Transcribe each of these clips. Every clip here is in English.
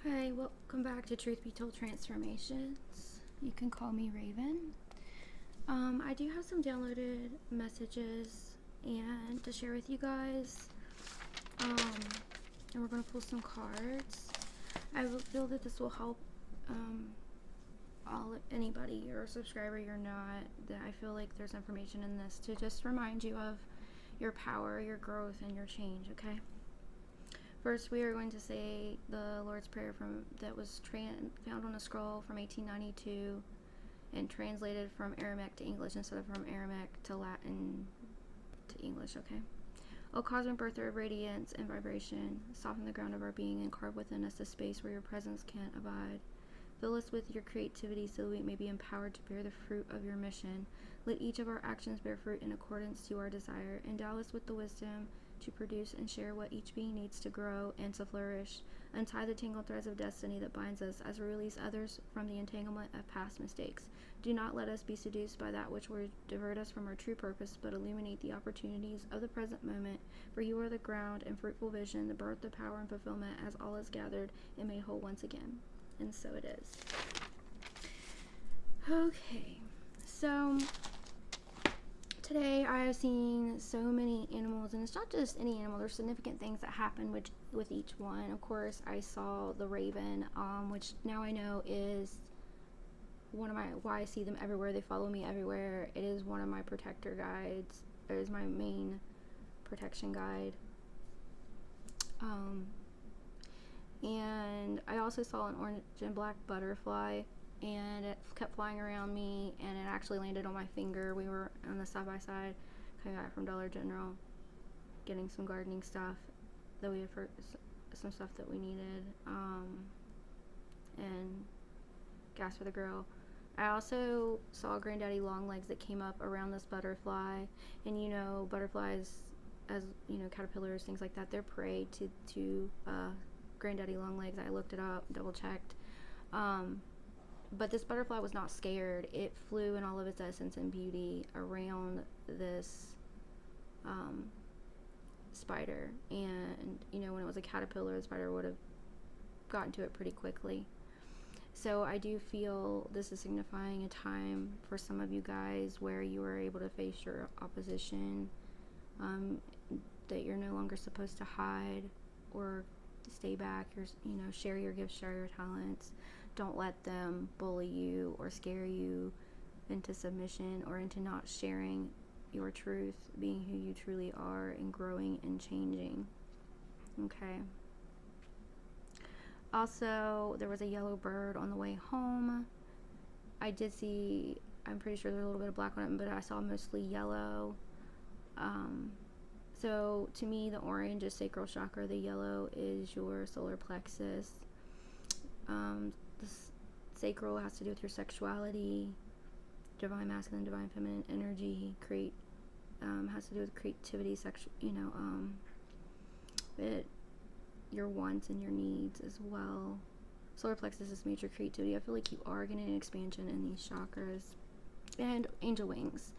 Hi, welcome back to Truth Be Told Transformations. You can call me Raven. I do have some downloaded messages and to share with you guys. And we're going to pull some cards. I feel that this will help anybody, you're a subscriber, you're not, that I feel like there's information in this to just remind you of your power, your growth, and your change, okay? First, we are going to say the Lord's Prayer that was found on a scroll from 1892 and translated from Aramaic to English instead of from Aramaic to Latin to English, okay? O cosmic birther of radiance and vibration, soften the ground of our being and carve within us a space where your presence can't abide. Fill us with your creativity so we may be empowered to bear the fruit of your mission. Let each of our actions bear fruit in accordance to our desire. Endow us with the wisdom to produce and share what each being needs to grow and to flourish. Untie the tangled threads of destiny that binds us as we release others from the entanglement of past mistakes. Do not let us be seduced by that which would divert us from our true purpose, but illuminate the opportunities of the present moment. For you are the ground and fruitful vision, the birth of power and fulfillment, as all is gathered and made whole once again. And so it is. Okay, so today I have seen so many animals, and it's not just any animal. There's significant things that happen with each one. Of course, I saw the raven, which now I know is why I see them everywhere. They follow me everywhere. It is one of my protector guides. It is my main protection guide. And I also saw an orange and black butterfly, and it kept flying around me, and it actually landed on my finger. We were on the side-by-side coming back from Dollar General getting some gardening stuff that we had for some stuff that we needed, and gas for the grill. I also saw Granddaddy Longlegs that came up around this butterfly, and butterflies, as caterpillars, things like that, they're prey to Granddaddy Longlegs. I looked it up, double checked. But this butterfly was not scared. It flew in all of its essence and beauty around this spider. And, when it was a caterpillar, the spider would have gotten to it pretty quickly. So I do feel this is signifying a time for some of you guys where you are able to face your opposition, that you're no longer supposed to hide or stay back. Share your gifts, share your talents. Don't let them bully you or scare you into submission or into not sharing your truth, being who you truly are and growing and changing. Okay. Also, there was a yellow bird on the way home. I did see, I'm pretty sure there's a little bit of black on it, but I saw mostly yellow. So to me, the orange is sacral chakra, the yellow is your solar plexus. The sacral has to do with your sexuality, divine masculine, divine feminine energy. Has to do with creativity, your wants and your needs as well. Solar plexus is major creativity. I feel like you are getting an expansion in these chakras. And angel wings.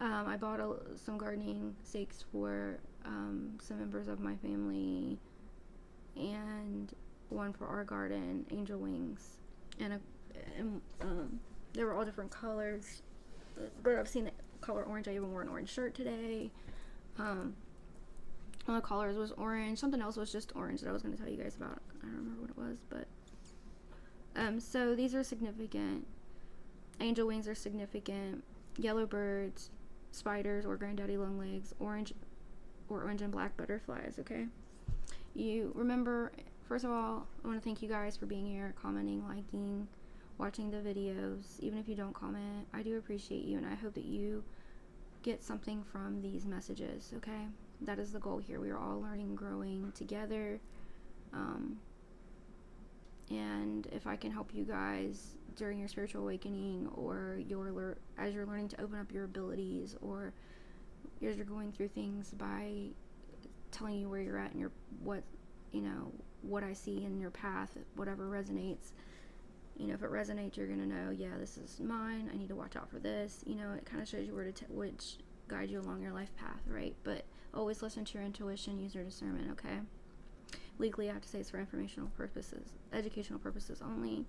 I bought some gardening stakes for some members of my family, and one for our garden, angel wings, and they were all different colors, but I've seen the color orange. I even wore an orange shirt today. One of the colors was orange. Something else was just orange that I was going to tell you guys about. I don't remember what it was, but so these are significant. Angel wings are significant. Yellow birds, spiders or Granddaddy Longlegs, orange and black butterflies. Okay, you remember, first of all, I want to thank you guys for being here, commenting, liking, watching the videos. Even if you don't comment, I do appreciate you, and I hope that you get something from these messages. Okay, that is the goal here. We are all learning, growing together, and if I can help you guys during your spiritual awakening, or as you're learning to open up your abilities, or as you're going through things, by telling you where you're at and what I see in your path, whatever resonates. If it resonates, you're gonna know, yeah, this is mine. I need to watch out for this. It kind of shows you which guide you along your life path, right? But always listen to your intuition, use your discernment. Okay. Legally, I have to say it's for informational purposes, educational purposes only.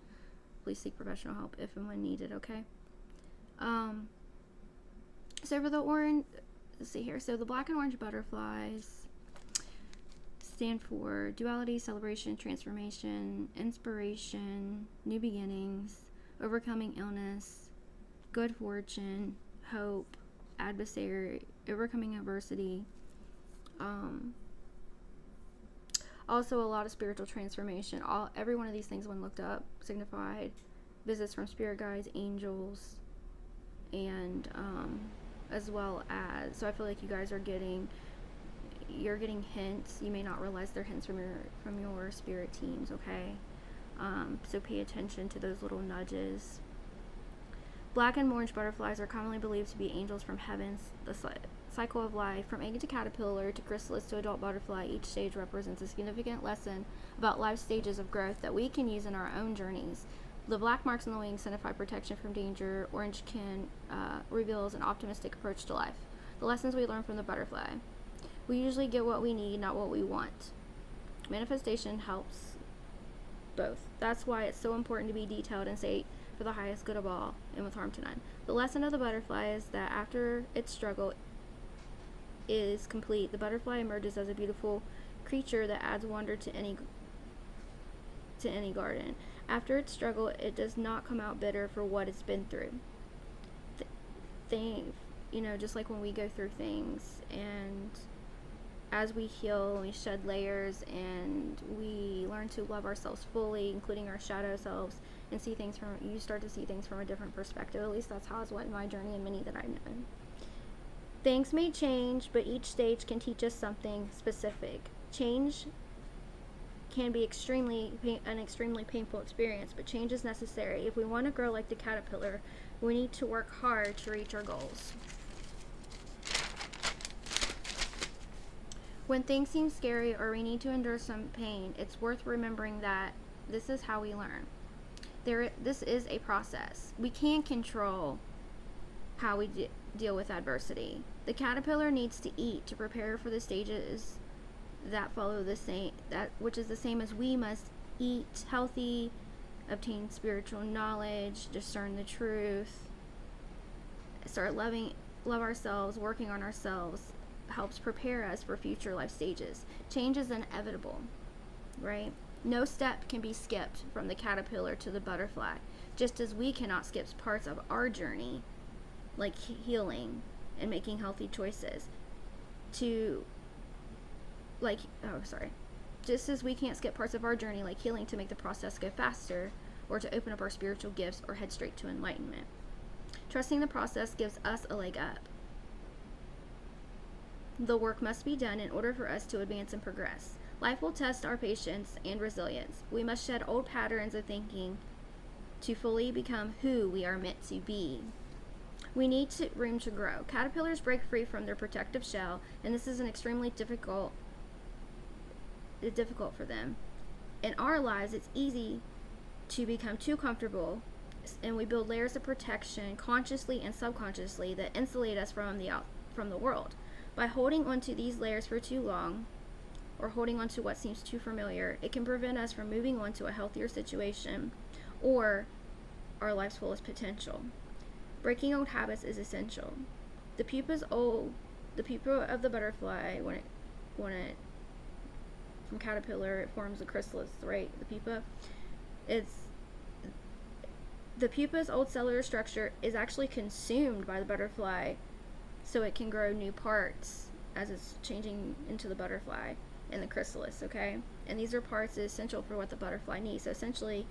Please seek professional help if and when needed, okay? So for the orange, let's see here. So the black and orange butterflies stand for duality, celebration, transformation, inspiration, new beginnings, overcoming illness, good fortune, hope, adversary, overcoming adversity. Also a lot of spiritual transformation. Every one of these things, when looked up, signified visits from spirit guides, angels, and as well as, so I feel like you guys are getting hints. You may not realize they're hints from your spirit teams, okay? So pay attention to those little nudges. Black and orange butterflies are commonly believed to be angels from heaven. The cycle of life, from egg to caterpillar to chrysalis to adult butterfly, each stage represents a significant lesson about life stages of growth that we can use in our own journeys. The black marks on the wings signify protection from danger. Orange reveals an optimistic approach to life. The lessons we learn from the butterfly. We usually get what we need, not what we want. Manifestation helps both. That's why it's so important to be detailed and say for the highest good of all and with harm to none. The lesson of the butterfly is that after its struggle is complete, the butterfly emerges as a beautiful creature that adds wonder to any garden. After its struggle, it does not come out bitter for what it's been through. Just like when we go through things, and as we heal and we shed layers and we learn to love ourselves fully, including our shadow selves, and you start to see things from a different perspective. At least that's how it's went in my journey and many that I've known. Things may change, but each stage can teach us something specific. Change can be an extremely painful experience, but change is necessary. If we want to grow like the caterpillar, we need to work hard to reach our goals. When things seem scary or we need to endure some pain, it's worth remembering that this is how we learn. This is a process. We can't control how we deal with adversity. The caterpillar needs to eat to prepare for the stages that follow which is the same as we must eat healthy, obtain spiritual knowledge, discern the truth, love ourselves. Working on ourselves helps prepare us for future life stages. Change is inevitable, right? No step can be skipped from the caterpillar to the butterfly, just as we cannot skip parts of our journey, like healing and making healthy choices, just as we can't skip parts of our journey like healing to make the process go faster, or to open up our spiritual gifts or head straight to enlightenment. Trusting the process gives us a leg up. The work must be done in order for us to advance and progress. Life will test our patience and resilience. We must shed old patterns of thinking to fully become who we are meant to be. We need room to grow. Caterpillars break free from their protective shell, and this is an extremely difficult for them. In our lives, it's easy to become too comfortable, and we build layers of protection consciously and subconsciously that insulate us from the world. By holding onto these layers for too long, or holding on to what seems too familiar, it can prevent us from moving on to a healthier situation or our life's fullest potential. Breaking old habits is essential. The pupa of the butterfly, when it from caterpillar, it forms a chrysalis, right? The pupa's old cellular structure is actually consumed by the butterfly, so it can grow new parts as it's changing into the butterfly in the chrysalis, okay? And these are parts that are essential for what the butterfly needs. So essentially,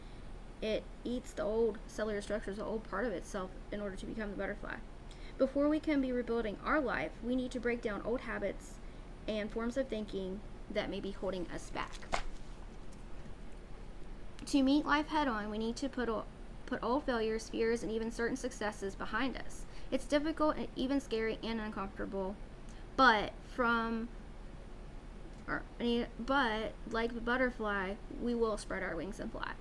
it eats the old cellular structures, the old part of itself, in order to become the butterfly. Before we can be rebuilding our life, we need to break down old habits and forms of thinking that may be holding us back. To meet life head on, we need to put old failures, fears, and even certain successes behind us. It's difficult and even scary and uncomfortable, but like the butterfly, we will spread our wings and fly.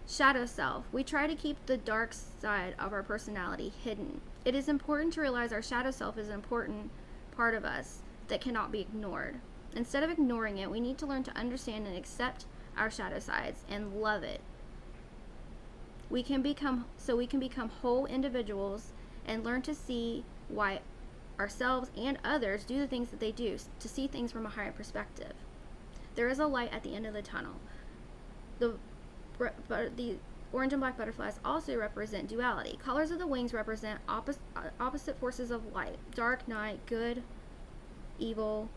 Shadow self. We try to keep the dark side of our personality hidden. It is important to realize our shadow self is an important part of us that cannot be ignored. Instead of ignoring it, we need to learn to understand and accept our shadow sides and love it. We can become whole individuals and learn to see why ourselves and others do the things that they do, to see things from a higher perspective. There is a light at the end of the tunnel. The orange and black butterflies also represent duality. Colors of the wings represent opposite forces of light: dark, night; good, evil;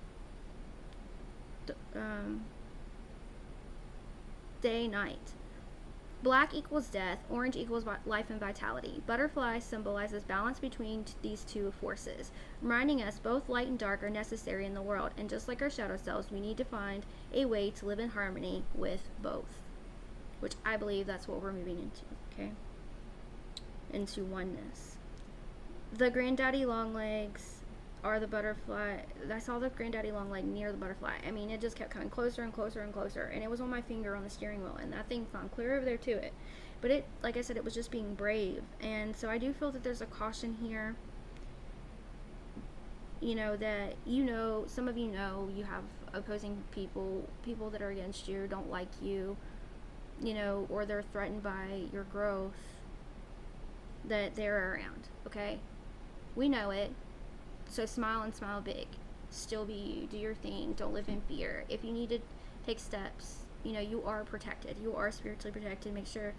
day, night. Black equals death, orange equals life and vitality. Butterfly symbolizes balance between these two forces, reminding us both light and dark are necessary in the world, and just like our shadow selves, we need to find a way to live in harmony with both, which I believe that's what we're moving into, okay? Into oneness. The granddaddy long legs are the butterfly. I saw the granddaddy long leg near the butterfly. I mean, it just kept coming closer and closer and closer, and it was on my finger on the steering wheel, and that thing found clear over there to it. But it, like I said, it was just being brave. And so I do feel that there's a caution here, you know, that, you know, some of you know you have opposing people that are against you, don't like you, you know, or they're threatened by your growth, that they're around, okay? We know it. So smile and smile big. Still be you. Do your thing. Don't live in fear. If you need to take steps, you know, you are protected. You are spiritually protected. Make sure,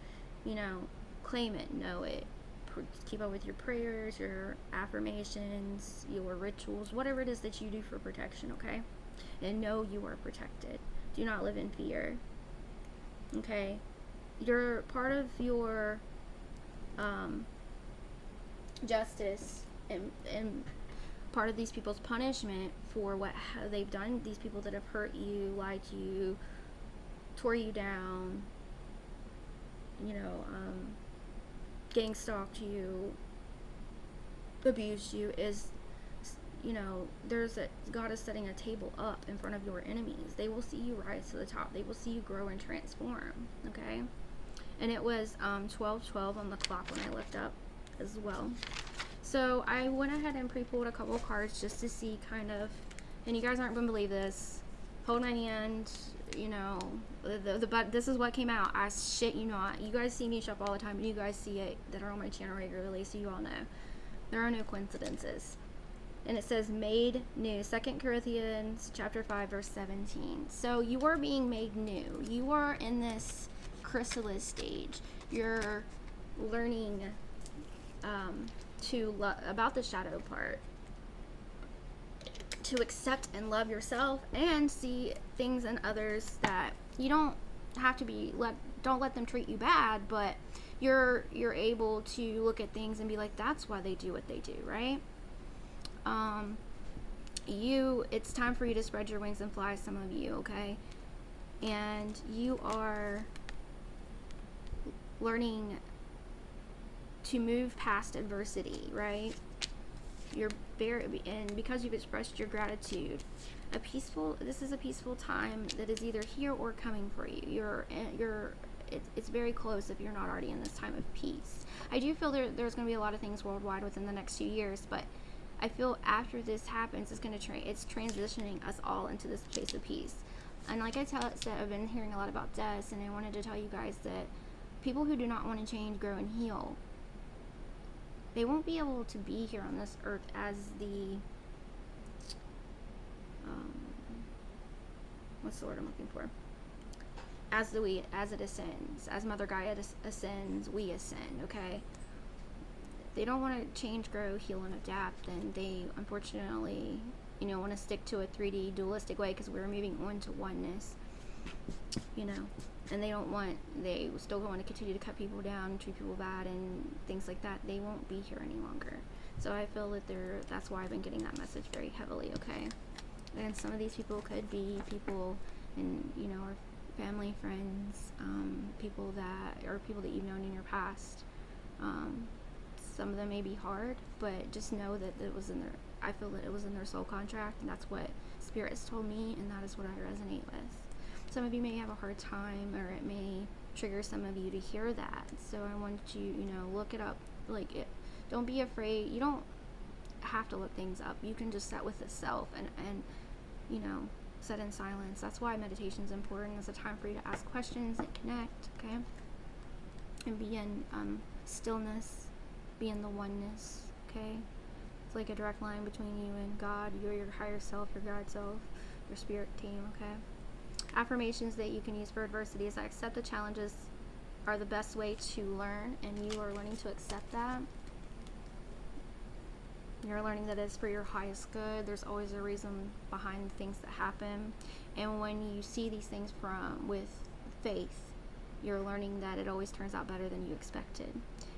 you know, claim it, know it. Keep up with your prayers, your affirmations, your rituals, whatever it is that you do for protection, okay? And know you are protected. Do not live in fear, okay? You're part of your justice and part of these people's punishment for what they've done, these people that have hurt you, lied to you, tore you down, you know, gang stalked you, abused you, is, you know, God is setting a table up in front of your enemies. They will see you rise to the top. They will see you grow and transform, okay? And it was 12:12 on the clock when I looked up as well. So I went ahead and pre-pulled a couple of cards just to see kind of, and you guys aren't going to believe this. Hold my hand, you know, but this is what came out. I shit you not. You guys see me shop all the time, and you guys see it that are on my channel regularly, so you all know. There are no coincidences. And it says made new. 2 Corinthians chapter 5 verse 17. So you are being made new. You are in this chrysalis stage. You're learning about the shadow part, to accept and love yourself and see things in others that you don't have to don't let them treat you bad, but you're able to look at things and be like, that's why they do what they do, right? It's time for you to spread your wings and fly, some of you, okay? And you are learning to move past adversity, right? And because you've expressed your gratitude, this is a peaceful time that is either here or coming for you. It's very close if you're not already in this time of peace. I do feel there's going to be a lot of things worldwide within the next 2 years, but I feel after this happens, it's transitioning us all into this place of peace. And like I said, I've been hearing a lot about death, and I wanted to tell you guys that people who do not want to change, grow, and heal, they won't be able to be here on this earth as the what's the word I'm looking for? As it ascends, as Mother Gaia ascends, we ascend. Okay. If they don't want to change, grow, heal, and adapt, then they unfortunately, you know, want to stick to a 3D dualistic way because we're moving on to oneness. You know. And they still want to continue to cut people down, treat people bad, and things like that. They won't be here any longer. So I feel that that's why I've been getting that message very heavily, okay? And some of these people could be people in, you know, our family, friends, people that you've known in your past. Some of them may be hard, but just know that I feel that it was in their soul contract, and that's what Spirit has told me, and that is what I resonate with. Some of you may have a hard time, or it may trigger some of you to hear that. So I want you, you know, look it up. Don't be afraid. You don't have to look things up. You can just set with the self and you know, set in silence. That's why meditation is important. It's a time for you to ask questions and connect, okay? And be in stillness, be in the oneness, okay? It's like a direct line between you and God. You're your higher self, your God self, your spirit team, okay? Affirmations that you can use for adversity is I accept the challenges are the best way to learn, and you are learning to accept that. You're learning that it's for your highest good. There's always a reason behind things that happen. And when you see these things with faith, you're learning that it always turns out better than you expected.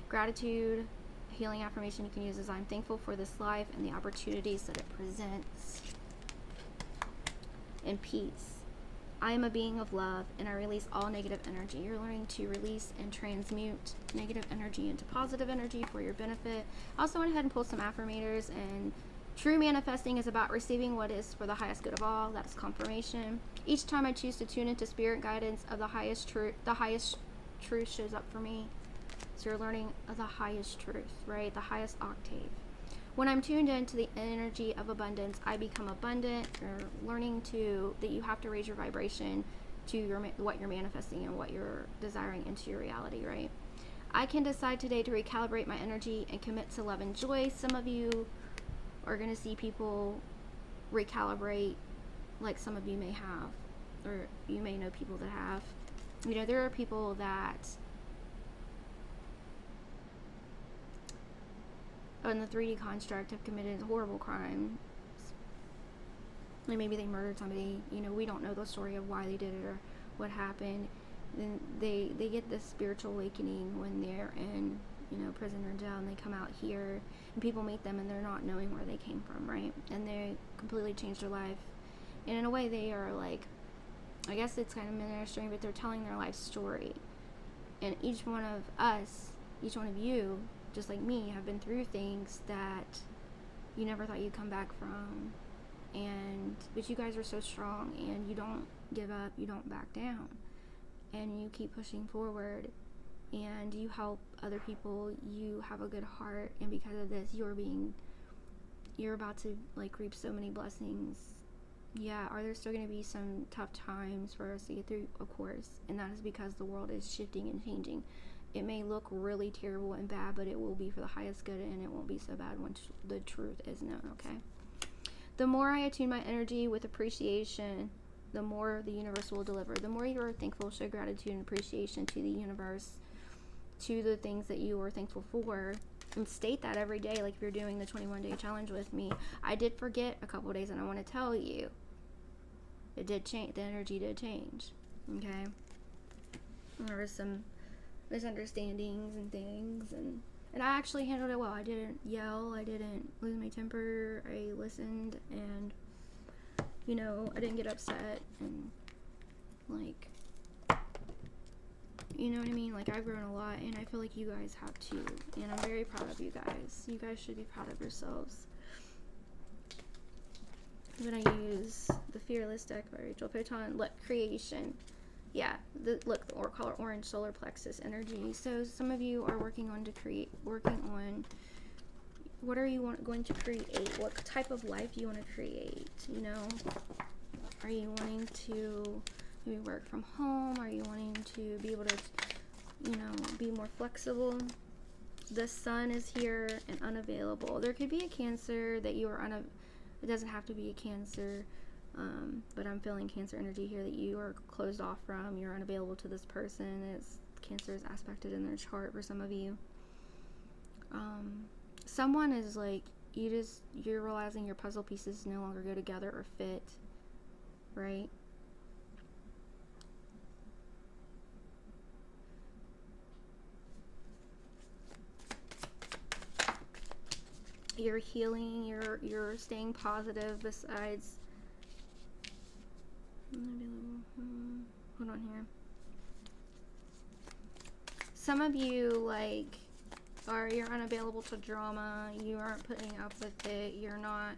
Gratitude, healing affirmation you can use is I'm thankful for this life and the opportunities that it presents. And peace. I am a being of love, and I release all negative energy. You're learning to release and transmute negative energy into positive energy for your benefit. I also went ahead and pulled some affirmators, and true manifesting is about receiving what is for the highest good of all. That's confirmation. Each time I choose to tune into spirit guidance of the highest truth shows up for me. So you're learning the highest truth, right? The highest octave. When I'm tuned into the energy of abundance, I become abundant. You're learning that you have to raise your vibration to what you're manifesting and what you're desiring into your reality, right? I can decide today to recalibrate my energy and commit to love and joy. Some of you are going to see people recalibrate, like some of you may have, or you may know people that have. You know, there are people that in the 3D construct have committed horrible crimes. Like maybe they murdered somebody. You know, we don't know the story of why they did it or what happened. Then they get this spiritual awakening when they're in, you know, prison or jail, and they come out here and people meet them and they're not knowing where they came from, right? And they completely changed their life. And in a way they are like, I guess it's kind of ministering, but they're telling their life story. And each one of us, each one of you, just like me, have been through things that you never thought you'd come back from. But you guys are so strong, and you don't give up, you don't back down, and you keep pushing forward, and you help other people. You have a good heart, and because of this, you're about to like reap so many blessings. Yeah, are there still going to be some tough times for us to get through? Of course, and that is because the world is shifting and changing. It may look really terrible and bad, but it will be for the highest good, and it won't be so bad when the truth is known, okay? The more I attune my energy with appreciation, the more the universe will deliver. The more you are thankful, show gratitude and appreciation to the universe, to the things that you are thankful for, and state that every day, like if you're doing the 21-day challenge with me. I did forget a couple days, and I want to tell you, it did change. The energy did change, okay? There was some misunderstandings and things, and I actually handled it well. I didn't yell, I didn't lose my temper, I listened, and you know, I didn't get upset, and like, you know what I mean? Like, I've grown a lot, and I feel like you guys have too, and I'm very proud of you guys. You guys should be proud of yourselves. I'm gonna use the Fearless deck by Rachel Poton. Let creation. Yeah, look, the color orange solar plexus energy. So some of you are working on what are you going to create? What type of life do you want to create? You know, are you wanting to maybe work from home? Are you wanting to be able to, you know, be more flexible? The sun is here and unavailable. There could be a Cancer that you are it doesn't have to be a Cancer. But I'm feeling Cancer energy here that you are closed off from. You're unavailable to this person. Cancer is aspected in their chart for some of you. Someone is like, you're realizing your puzzle pieces no longer go together or fit, right? You're healing, you're staying positive besides. Hold on here. Some of you you're unavailable to drama. You aren't putting up with it. You're not.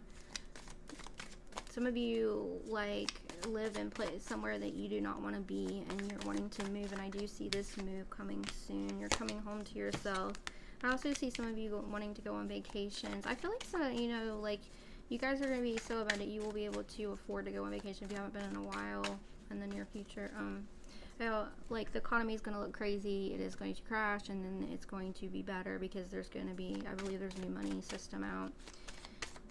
Some of you live in place somewhere that you do not want to be, and you're wanting to move. And I do see this move coming soon. You're coming home to yourself. I also see some of you wanting to go on vacations. I feel like You guys are going to be so abundant, you will be able to afford to go on vacation if you haven't been in a while in the near future. Like the economy is going to look crazy, it is going to crash, and then it's going to be better because there's going to be, I believe there's a new money system out.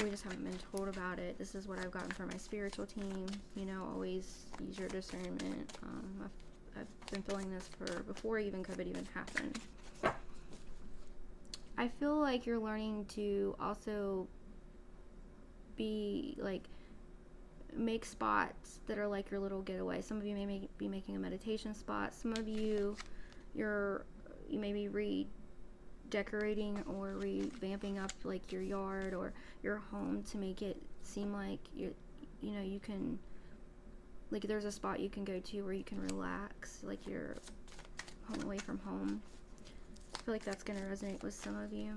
We just haven't been told about it. This is what I've gotten from my spiritual team. You know, always use your discernment. I've been feeling this for before even COVID even happened. I feel like you're learning to also be like, make spots that are like your little getaway. Some of you may be making a meditation spot. Some of you, you may be redecorating or revamping up like your yard or your home to make it seem like you know, you can, like there's a spot you can go to where you can relax, like you're home away from home. I feel like that's going to resonate with some of you.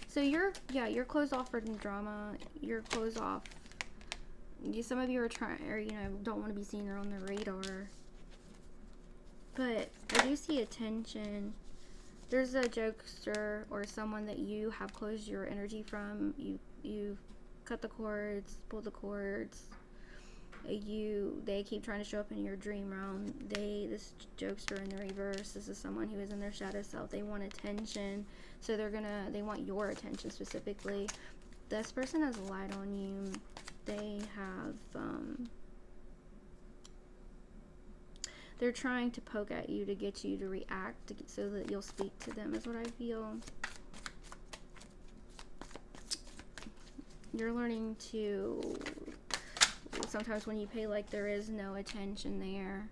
So you're closed off for drama. You're closed off. Some of you are trying, or you know, don't want to be seen or on the radar. But I do see attention. There's a jokester or someone that you have closed your energy from. You cut the cords, pull the cords. They keep trying to show up in your dream realm. This jokester in the reverse, this is someone who is in their shadow self. They want attention, so they want your attention specifically. This person has lied on you. They have they're trying to poke at you to get you to react so that you'll speak to them, is what I feel. You're learning to, sometimes when you pay like there is no attention there,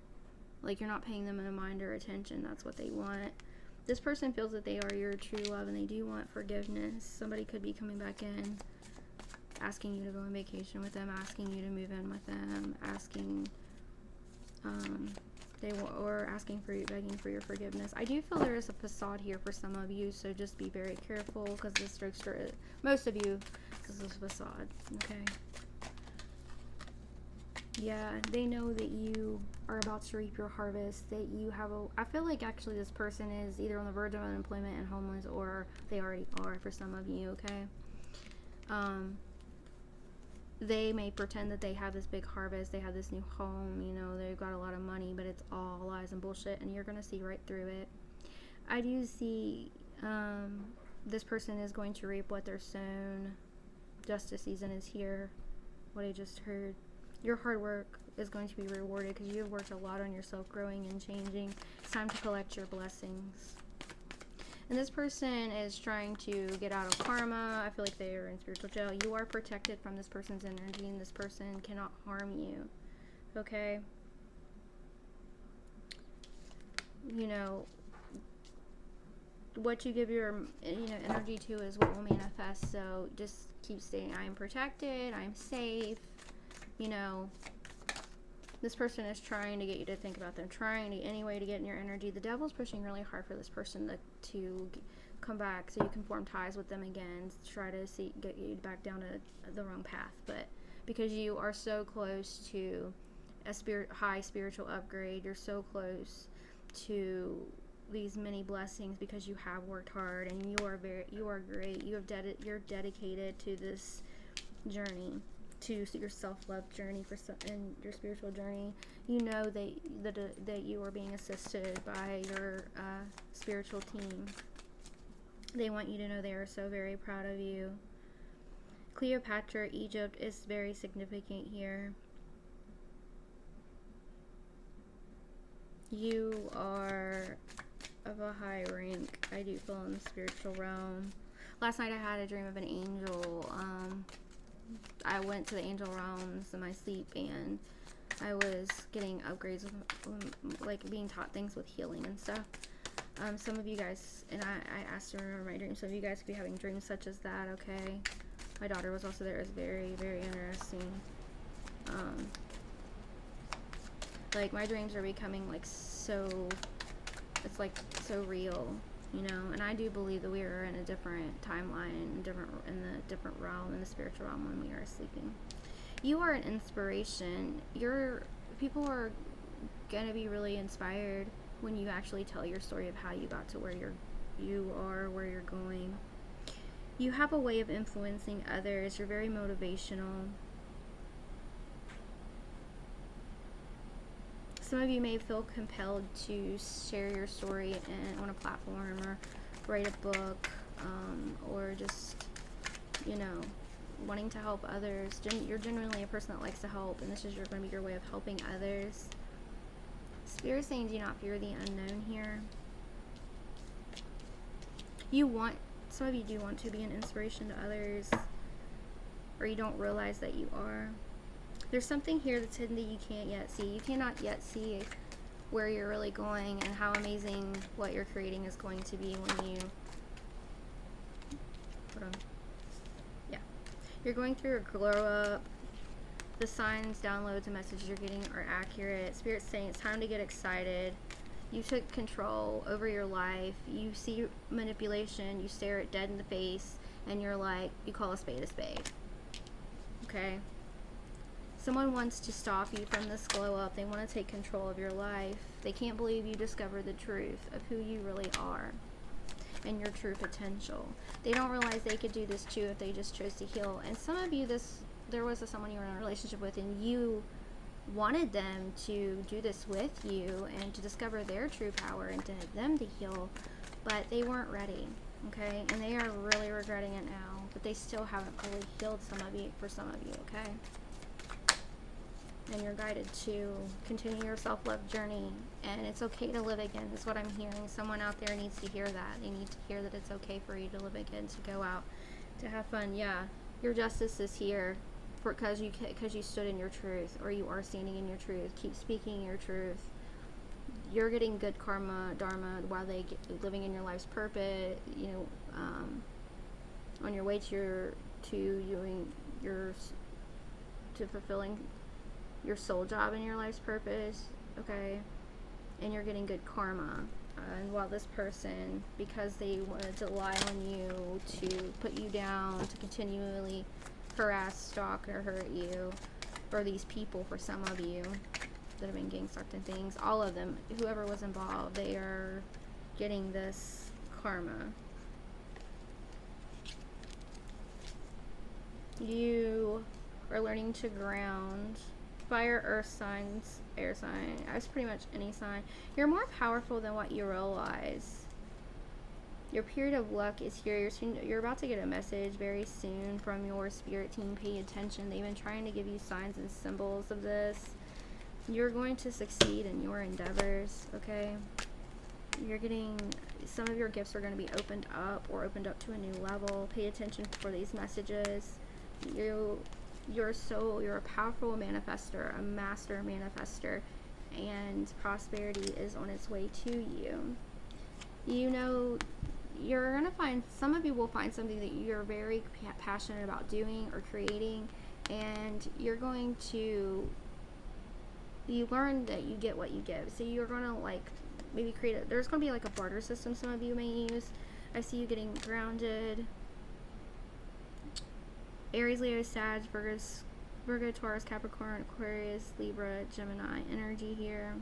like you're not paying them a mind or attention, that's what they want. This person feels that they are your true love and they do want forgiveness. Somebody could be coming back in, asking you to go on vacation with them, asking you to move in with them, asking begging for your forgiveness. I do feel there is a facade here for some of you, so just be very careful, because this jokester, most of you, this is a facade. Okay. Yeah, they know that you are about to reap your harvest, that you have I feel like actually this person is either on the verge of unemployment and homeless, or they already are for some of you, okay? They may pretend that they have this big harvest, they have this new home, you know, they've got a lot of money, but it's all lies and bullshit, and you're going to see right through it. I do see this person is going to reap what they're sown. Justice season is here, what I just heard. Your hard work is going to be rewarded because you've worked a lot on yourself growing and changing. It's time to collect your blessings. And this person is trying to get out of karma. I feel like they are in spiritual jail. You are protected from this person's energy, and this person cannot harm you. Okay? You know, what you give your energy to is what will manifest. So just keep saying, I am protected, I am safe. You know, this person is trying to get you to think about them, trying to any way to get in your energy. The devil's pushing really hard for this person to come back so you can form ties with them again, try to get you back down to the wrong path. But because you are so close to a high spiritual upgrade, you're so close to these many blessings because you have worked hard and you are great. You're dedicated to this journey, to your self-love journey and your spiritual journey. You know that you are being assisted by your spiritual team. They want you to know they are so very proud of you. Cleopatra, Egypt is very significant here. You are of a high rank, I do feel, in the spiritual realm. Last night I had a dream of an angel. I went to the angel realms in my sleep, and I was getting upgrades, like being taught things with healing and stuff. Some of you guys, and I asked to remember my dreams, some of you guys could be having dreams such as that, okay? My daughter was also there. It was very, very interesting. Like, my dreams are becoming, like, it's like so real, you know, and I do believe that we are in a different timeline, in the different realm, in the spiritual realm, when we are sleeping. You are an inspiration. People are gonna be really inspired when you actually tell your story of how you got to where you are, where you're going. You have a way of influencing others. You're very motivational. Some of you may feel compelled to share your story on a platform, or write a book, or just, wanting to help others. You're genuinely a person that likes to help, and this is going to be your way of helping others. Spirit saying, do not fear the unknown here. Some of you do want to be an inspiration to others, or you don't realize that you are. There's something here that's hidden that you can't yet see. You cannot yet see where you're really going and how amazing what you're creating is going to be when you... Hold on. Yeah. You're going through a glow up. The signs, downloads, and messages you're getting are accurate. Spirit's saying it's time to get excited. You took control over your life. You see manipulation. You stare it dead in the face, and you're like, you call a spade a spade. Okay? Someone wants to stop you from this glow up. They want to take control of your life. They can't believe you discovered the truth of who you really are and your true potential. They don't realize they could do this too if they just chose to heal. And some of you, there was someone you were in a relationship with, and you wanted them to do this with you and to discover their true power and to them to heal, but they weren't ready. Okay? And they are really regretting it now, but they still haven't fully healed for some of you, okay? And you're guided to continue your self-love journey, and it's okay to live again is what I'm hearing. Someone out there needs to hear that. They need to hear that it's okay for you to live again, to go out, to have fun. Yeah, your justice is here because you stood in your truth, or you are standing in your truth. Keep speaking your truth. You're getting good karma, dharma, while living in your life's purpose. On your way to fulfilling your soul job and your life's purpose, okay? And you're getting good karma. And while this person, because they wanted to lie on you, to put you down, to continually harass, stalk, or hurt you, or these people, for some of you that have been getting stuck in things, all of them, whoever was involved, they are getting this karma. You are learning to ground. Fire, earth signs, air sign. It's pretty much any sign. You're more powerful than what you realize. Your period of luck is here. You're about to get a message very soon from your spirit team. Pay attention. They've been trying to give you signs and symbols of this. You're going to succeed in your endeavors, okay? Some of your gifts are going to be opened up to a new level. Pay attention for these messages. You're a powerful manifester, a master manifester, and prosperity is on its way to you. You're going to find, some of you will find something that you're very passionate about doing or creating, and you learn that you get what you give. So you're going to maybe there's going to be a barter system some of you may use. I see you getting grounded. Aries, Leo, Sag, Virgo, Taurus, Capricorn, Aquarius, Libra, Gemini energy here.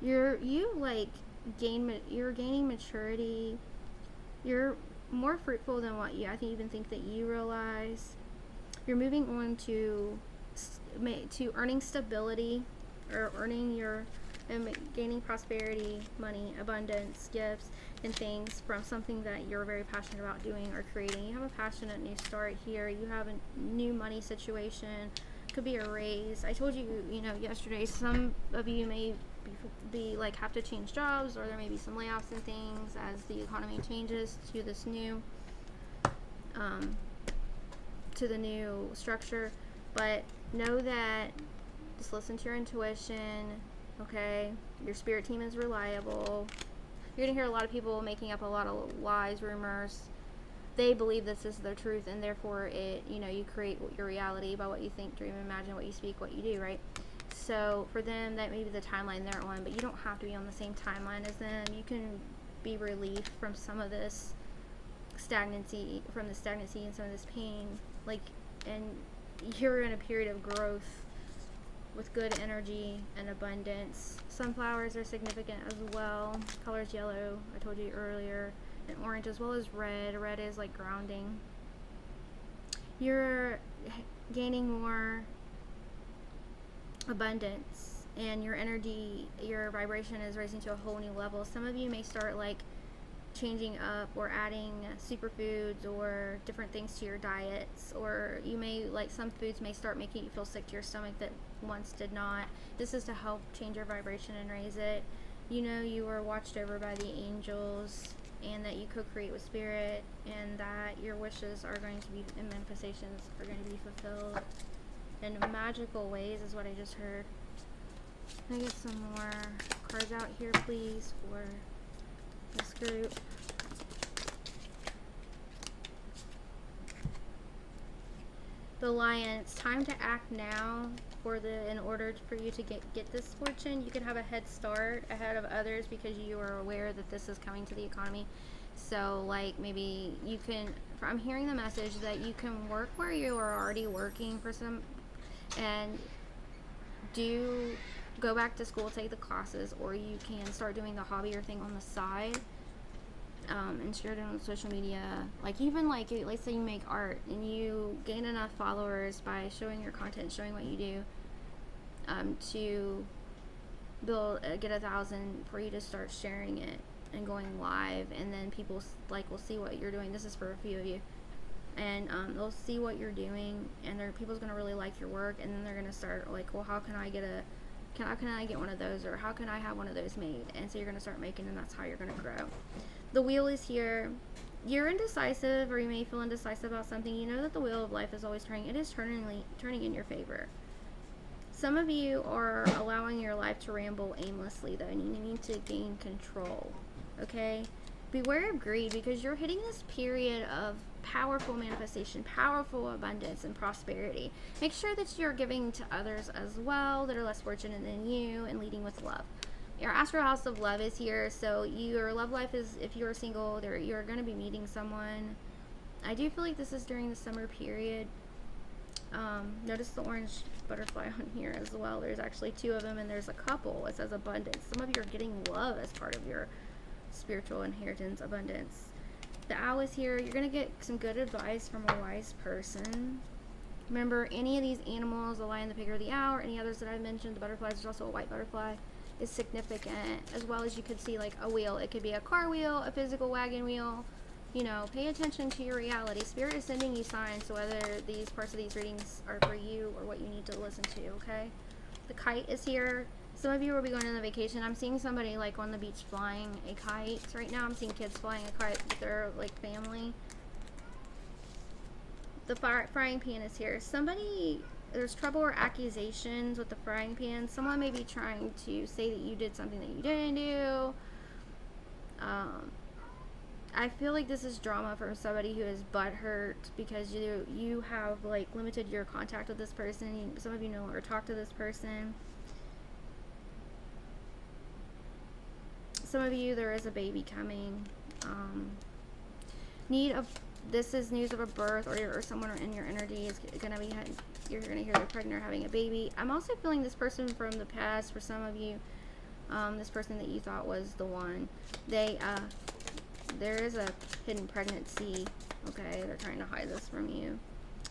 You're gaining maturity. You're more fruitful than what I think even think that you realize. You're moving on to earning stability, or gaining prosperity, money, abundance, gifts, and things from something that you're very passionate about doing or creating. You have a passionate new start here. You have a new money situation. Could be a raise. I told you, yesterday, some of you may be have to change jobs, or there may be some layoffs and things as the economy changes to this new, to the new structure. But know that, just listen to your intuition, okay? Your spirit team is reliable. You're going to hear a lot of people making up a lot of lies, rumors. They believe this is the truth, and therefore you create your reality by what you think, dream, imagine, what you speak, what you do, right? So for them, that may be the timeline they're on, but you don't have to be on the same timeline as them. You can be relieved from some of this stagnancy, from the stagnancy and some of this pain, like, and you're in a period of growth with good energy and abundance. Sunflowers are significant as well. Colors yellow, I told you earlier, and orange, as well as red. Red is like grounding. You're gaining more abundance, and your energy, your vibration is raising to a whole new level. Some of you may start like changing up or adding superfoods or different things to your diets, or you may, like, some foods may start making you feel sick to your stomach that once did not. This is to help change your vibration and raise it. You know you are watched over by the angels, and that you co-create with spirit, and that your wishes are going to be, and manifestations are going to be fulfilled in magical ways, is what I just heard. Can I get some more cards out here, please, for this group? The Lion, it's time to act now in order for you to get this fortune. You can have a head start ahead of others because you are aware that this is coming to the economy. So, like, maybe you can, I'm hearing the message that you can work where you are already working for some, and go back to school, take the classes, or you can start doing the hobby or thing on the side, and share it on social media. Like, even like, let's say you make art and you gain enough followers by showing your content, showing what you do, to get 1,000 for you to start sharing it and going live, and then people will see what you're doing. This is for a few of you, and they'll see what you're doing, and people's gonna really like your work, and then they're gonna start like, well, how can I get one of those, or how can I have one of those made? And so you're gonna start making, and that's how you're gonna grow. The wheel is here. You're indecisive, or you may feel indecisive about something. You know that the wheel of life is always turning. It is turning in your favor. Some of you are allowing your life to ramble aimlessly, though, and you need to gain control. Okay? Beware of greed, because you're hitting this period of powerful manifestation, powerful abundance, and prosperity. Make sure that you're giving to others as well that are less fortunate than you, and leading with love. Your astral house of love is here, so your love life is, if you're single, you're going to be meeting someone. I do feel like this is during the summer period. Notice the orange butterfly on here as well. There's actually 2 of them, and there's a couple. It says abundance. Some of you are getting love as part of your spiritual inheritance, abundance. The owl is here. You're going to get some good advice from a wise person. Remember, any of these animals, the lion, the pig, or the owl, or any others that I mentioned, the butterflies, there's also a white butterfly, is significant, as well as you could see like a wheel. It could be a car wheel, a physical wagon wheel. You know, pay attention to your reality. Spirit is sending you signs, so whether these parts of these readings are for you or what you need to listen to, okay? The kite is here. Some of you will be going on a vacation. I'm seeing somebody like on the beach flying a kite. Right now I'm seeing kids flying a kite with their like family. The frying pan is here. There's trouble or accusations with the frying pan. Someone may be trying to say that you did something that you didn't do. I feel like this is drama from somebody who is butthurt because you have like limited your contact with this person. Some of you no longer talk to this person. Some of you, there is a baby coming. This is news of a birth, or someone in your energy is gonna be, you're gonna hear they're pregnant or having a baby. I'm also feeling this person from the past, for some of you, this person that you thought was the one, there is a hidden pregnancy. Okay, they're trying to hide this from you.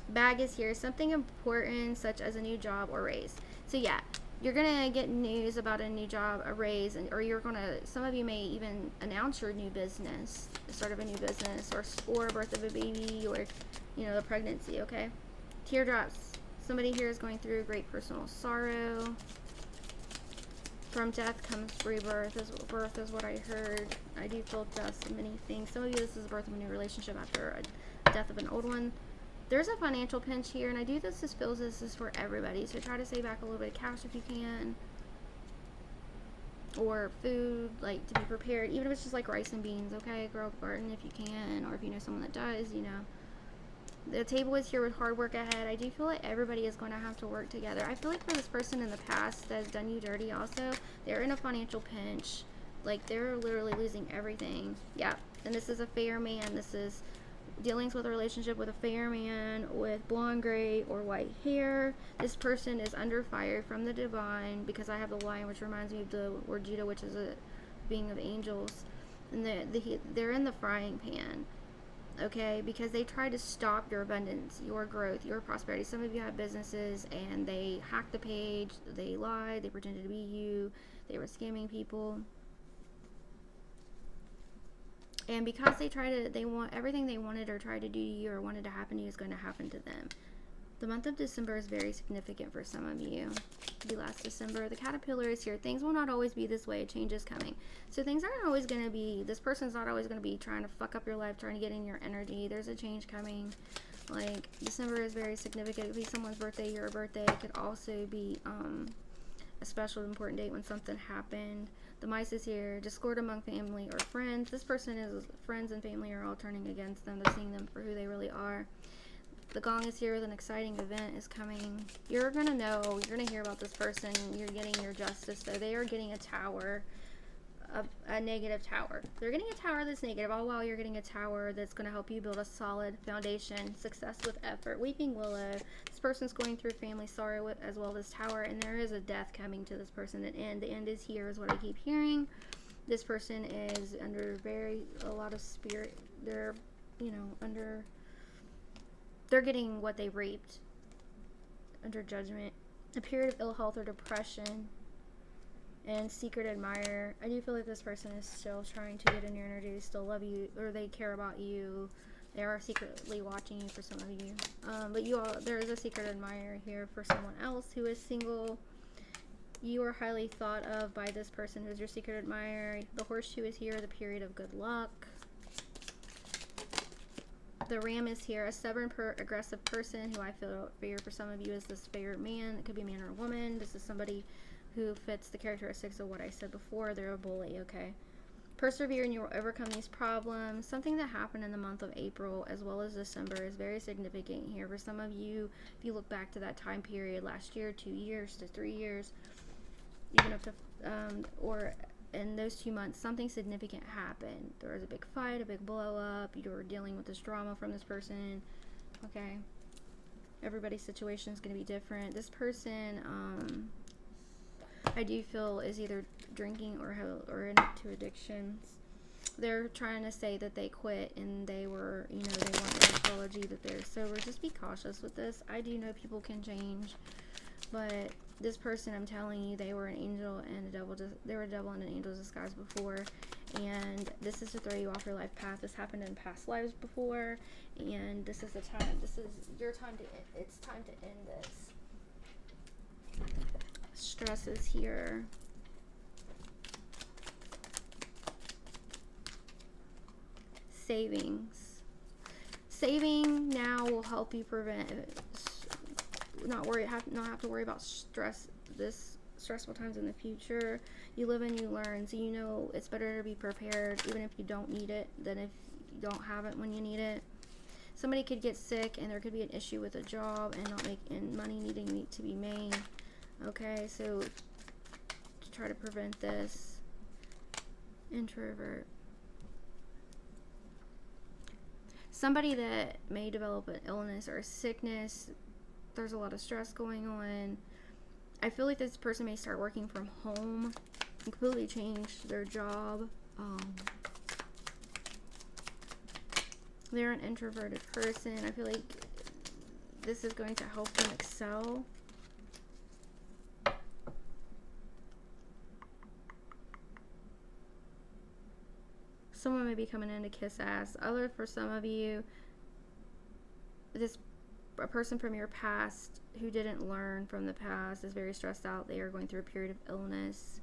Bag is here. Something important, such as a new job or raise. So yeah, you're gonna get news about a new job, a raise, or some of you may even announce your new business, the start of a new business, or birth of a baby, or the pregnancy. Okay, teardrops. Somebody here is going through great personal sorrow. From death comes rebirth. Birth is what I heard. I do feel death in many things. Some of you, this is the birth of a new relationship after a death of an old one. There's a financial pinch here, and I do this is for everybody. So try to save back a little bit of cash if you can, or food, like to be prepared, even if it's just like rice and beans. Okay, grow a garden if you can, or if you know someone that does. The table is here with hard work ahead. I do feel like everybody is going to have to work together. I feel like for this person in the past that has done you dirty also, they're in a financial pinch. Like, they're literally losing everything. Yeah. And this is a fair man. This is dealings with a relationship with a fair man with blonde, gray, or white hair. This person is under fire from the divine, because I have the lion, which reminds me of the word Judah, which is a being of angels. And they're in the frying pan, okay? Because they try to stop your abundance, your growth, your prosperity. Some of you have businesses and they hacked the page, they lied, they pretended to be you, they were scamming people. And because they want everything they wanted or tried to do to you or wanted to happen to you is going to happen to them. The month of December is very significant for some of you. It'll be last December. The caterpillar is here. Things will not always be this way. A change is coming. So things aren't always going to be, this person's not always going to be trying to fuck up your life, trying to get in your energy. There's a change coming. Like, December is very significant. It could be someone's birthday, your birthday. It could also be a special important date when something happened. The mice is here. Discord among family or friends. This person is, friends and family are all turning against them. They're seeing them for who they really are. The gong is here with an exciting event is coming. You're going to know, you're going to hear about this person. You're getting your justice. So they are getting a tower, a negative tower. They're getting a tower that's negative, all while you're getting a tower that's going to help you build a solid foundation. Success with effort. Weeping willow. This person's going through family sorrow as well as tower, and there is a death coming to this person. The end is here is what I keep hearing. This person is under a lot of spirit. They're, they're getting what they reaped under judgment. A period of ill health or depression. And secret admirer. I do feel like this person is still trying to get in your energy. They still love you, or they care about you. They are secretly watching you for some of you. But there is a secret admirer here for someone else who is single. You are highly thought of by this person who is your secret admirer. The horseshoe is here. The period of good luck. The ram is here. A stubborn, aggressive person who I feel fear for some of you is this favorite man. It could be a man or a woman. This is somebody who fits the characteristics of what I said before. They're a bully, okay? Persevere and you will overcome these problems. Something that happened in the month of April as well as December is very significant here. For some of you, if you look back to that time period last year, 2 years to 3 years, even up to, or in those 2 months, something significant happened. There was a big fight, a big blow up. You were dealing with this drama from this person, okay? Everybody's situation is going to be different. This person, I do feel is either drinking or into addictions. They're trying to say that they quit and they were, they want their astrology, that they're sober. Just be cautious with this. I do know people can change, but this person, I'm telling you, they were an angel and a devil. They were a devil and an angel's disguise before, and this is to throw you off your life path. This happened in past lives before, and this is the time. This is your time to. It's time to end this. Stress is here. Savings. Saving now will help you prevent not have to worry about this stressful times in the future. You live and you learn, so you know it's better to be prepared even if you don't need it than if you don't have it when you need it. Somebody could get sick and there could be an issue with a job and money needing to be made. Okay, so to try to prevent this, introvert. Somebody that may develop an illness or a sickness. There's a lot of stress going on. I feel like this person may start working from home and completely change their job. They're an introverted person. I feel like this is going to help them excel. Someone may be coming in to kiss ass. For some of you, a person from your past who didn't learn from the past is very stressed out. They are going through a period of illness.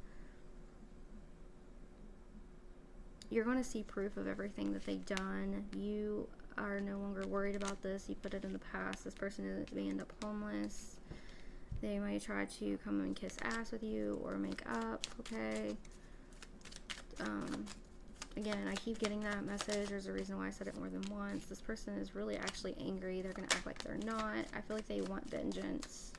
You're going to see proof of everything that they've done. You are no longer worried about this. You put it in the past. This person may end up homeless. They might try to come and kiss ass with you or make up, okay? Again, I keep getting that message. There's a reason why I said it more than once. This person is really actually angry. They're going to act like they're not. I feel like they want vengeance.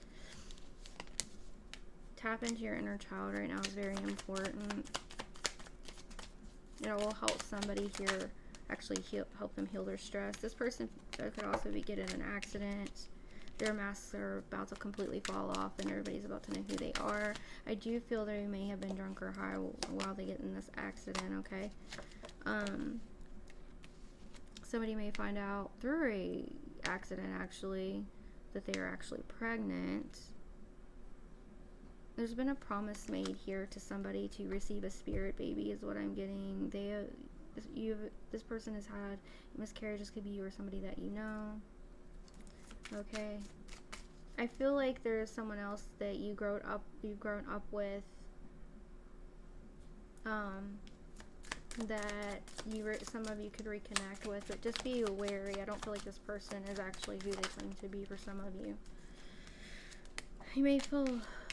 Tap into your inner child right now is very important. It will help somebody here actually help them heal their stress. This person could also be getting in an accident. Their masks are about to completely fall off and everybody's about to know who they are. I do feel they may have been drunk or high while they get in this accident, okay? Somebody may find out through a accident, actually, that they are actually pregnant. There's been a promise made here to somebody to receive a spirit baby is what I'm getting. This person has had miscarriages, could be you or somebody that you know. Okay. I feel like there's someone else that you've grown up with, that some of you could reconnect with, but just be wary. I don't feel like this person is actually who they claim to be for some of you. You may feel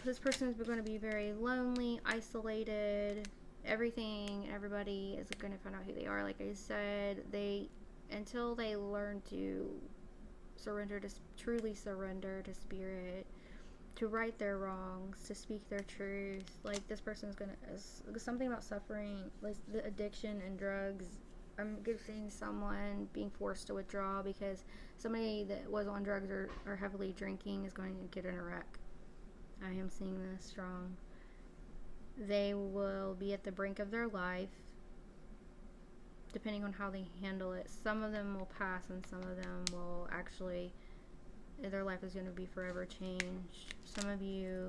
this person is going to be very lonely, isolated. Everybody is going to find out who they are. Like I said, until they learn to truly surrender to spirit, to right their wrongs, to speak their truth. Like, this person is gonna, something about suffering, like the addiction and drugs. I'm seeing someone being forced to withdraw because somebody that was on drugs or heavily drinking is going to get in a wreck. I am seeing this strong. They will be at the brink of their life, depending on how they handle it. Some of them will pass and some of them will actually, their life is going to be forever changed. Some of you,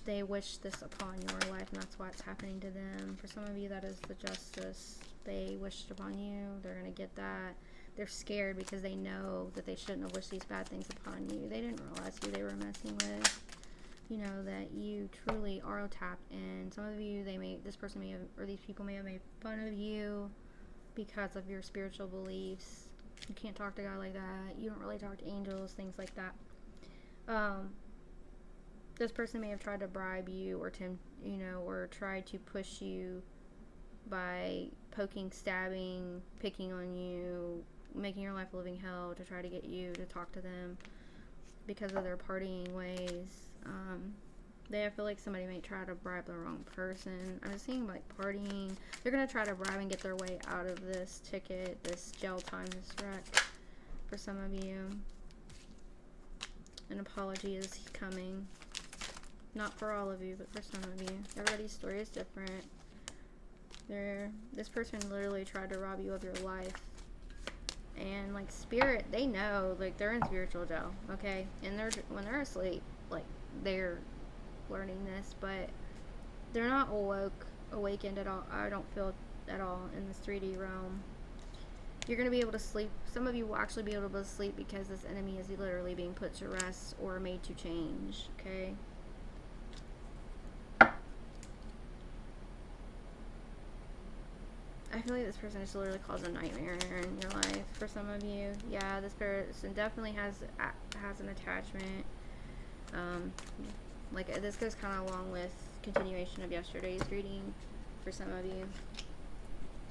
they wish this upon your life and that's why it's happening to them. For some of you, that is the justice. They wished upon you. They're going to get that. They're scared because they know that they shouldn't have wished these bad things upon you. They didn't realize who they were messing with. You know, that you truly are tapped in. Some of you, this person may have, or these people may have made fun of you because of your spiritual beliefs. You can't talk to God like that. You don't really talk to angels, things like that. This person may have tried to bribe you or or tried to push you by poking, stabbing, picking on you, making your life a living hell to try to get you to talk to them because of their partying ways. I feel like somebody may try to bribe the wrong person. I'm just seeing like partying. They're going to try to bribe and get their way out of this ticket, this jail time, this wreck. For some of you, an apology is coming. Not for all of you, but for some of you. Everybody's story is different. This person literally tried to rob you of your life. And like spirit, they know, like they're in spiritual jail, okay? And when they're asleep, like they're learning this, but they're not awakened at all. I don't feel at all in this 3D realm. You're going to be able to sleep. Some of you will actually be able to sleep because this enemy is literally being put to rest or made to change, okay? I feel like this person just literally caused a nightmare in your life for some of you. Yeah, this person definitely has an attachment. Like this goes kind of along with continuation of yesterday's reading for some of you.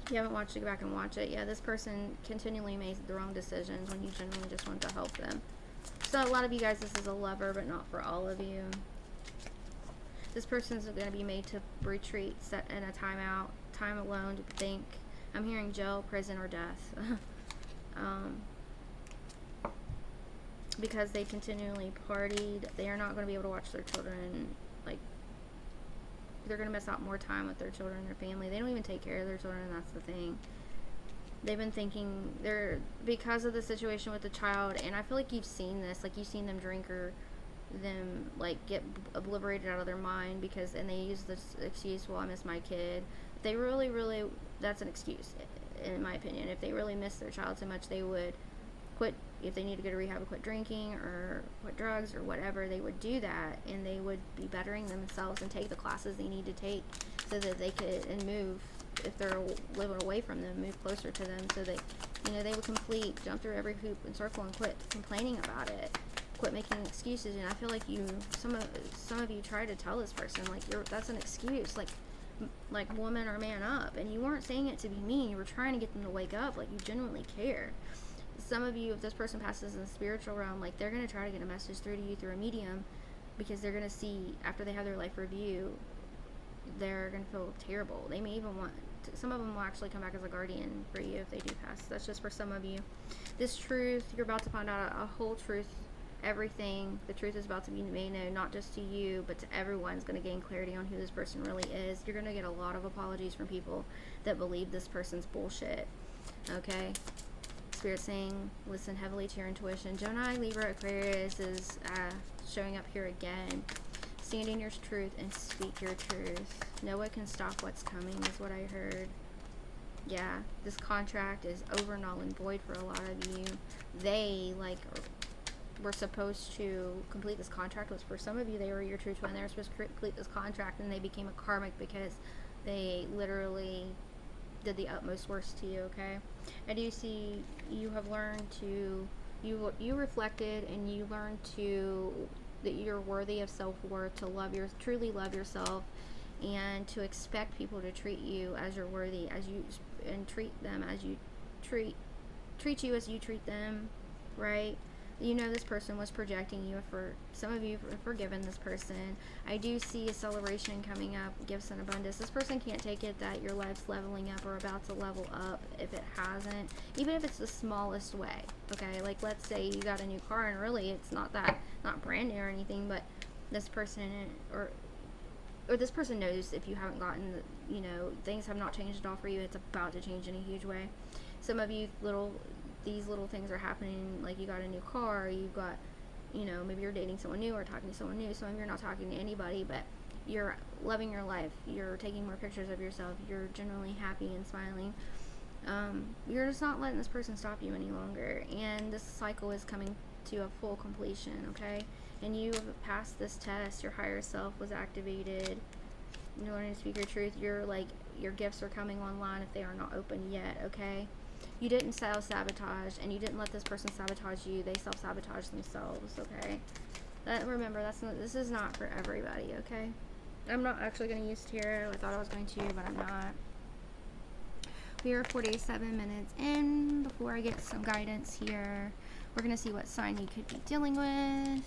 If you haven't watched it, go back and watch it. Yeah, this person continually makes the wrong decisions when you genuinely just want to help them. So a lot of you guys, this is a lover, but not for all of you. This person's going to be made to retreat, set in a timeout, time alone to think. I'm hearing jail, prison, or death. Because they continually partied, they are not going to be able to watch their children. Like, they're going to miss out more time with their children and their family. They don't even take care of their children, and that's the thing. They've been thinking, because of the situation with the child, and I feel like you've seen this, like you've seen them drink or them like get obliterated out of their mind and they use this excuse, well, I miss my kid. They really, that's an excuse in my opinion. If they really miss their child so much, they would quit. If they need to go to rehab and quit drinking or quit drugs or whatever, they would do that, and they would be bettering themselves and take the classes they need to take so that they could, and move, if they're living away from them, move closer to them, so that they would jump through every hoop and circle and quit complaining about it, quit making excuses. And I feel like some of you try to tell this person, like, that's an excuse, like woman or man up, and you weren't saying it to be mean. You were trying to get them to wake up, like you genuinely care. Some of you, if this person passes in the spiritual realm, like they're going to try to get a message through to you through a medium, because they're going to see, after they have their life review, they're going to feel terrible. They may even want to, some of them will actually come back as a guardian for you if they do pass. That's just for some of you. This truth, you're about to find out a whole truth. Everything, the truth is about to be made known, not just to you, but to everyone. Is going to gain clarity on who this person really is. You're going to get a lot of apologies from people that believe this person's bullshit. Okay? Spirit saying, listen heavily to your intuition. Gemini, Libra, Aquarius is showing up here again. Stand in your truth and speak your truth. No one can stop what's coming, is what I heard. Yeah, this contract is over, null, and void for a lot of you. They, like, were supposed to complete this contract. Was for some of you, they were your true twin. They were supposed to complete this contract, and they became a karmic because they literally did the utmost worst to you. Okay, I do see you have learned to you reflected, and you learned to that you're worthy of self-worth, to truly love yourself, and to expect people to treat you as you're worthy, and treat them as you treat you as you treat them, right? You know this person was projecting you. For some of you, have forgiven this person. I do see a celebration coming up, gifts and abundance. This person can't take it that your life's leveling up or about to level up if it hasn't, even if it's the smallest way. Okay, like let's say you got a new car and really it's not brand new or anything, but this person or this person knows if you haven't gotten things have not changed at all for you. It's about to change in a huge way. Some of you these little things are happening, like you got a new car, you've got, maybe you're dating someone new or talking to someone new. Some of you are not talking to anybody, but you're loving your life. You're taking more pictures of yourself. You're generally happy and smiling. You're just not letting this person stop you any longer. And this cycle is coming to a full completion, okay? And you have passed this test. Your higher self was activated. You're learning to speak your truth. Your gifts are coming online if they are not open yet, okay? You didn't self-sabotage, and you didn't let this person sabotage you. They self-sabotage themselves, okay? Remember, this is not for everybody, okay? I'm not actually going to use tarot. I thought I was going to, but I'm not. We are 47 minutes in. Before I get some guidance here, we're going to see what sign you could be dealing with.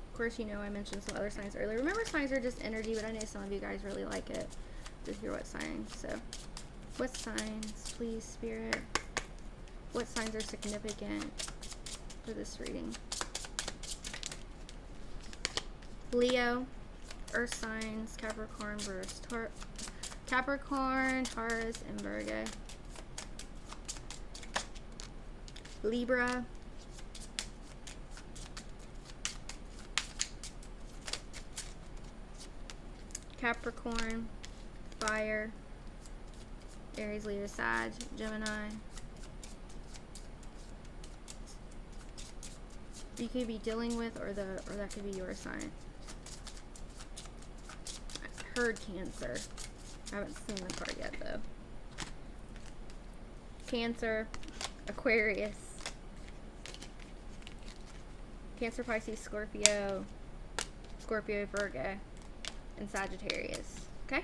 Of course, I mentioned some other signs earlier. Remember, signs are just energy, but I know some of you guys really like it to hear what signs. So, what signs, please, Spirit? What signs are significant for this reading? Leo, Earth signs, Capricorn, Capricorn, Taurus, and Virgo. Libra, Capricorn, Fire, Aries, Leo, Sag, Gemini. You could be dealing with, or that could be your sign. I heard Cancer. I haven't seen the card yet though. Cancer, Aquarius, Cancer, Pisces, Scorpio, Virgo, and Sagittarius. Okay?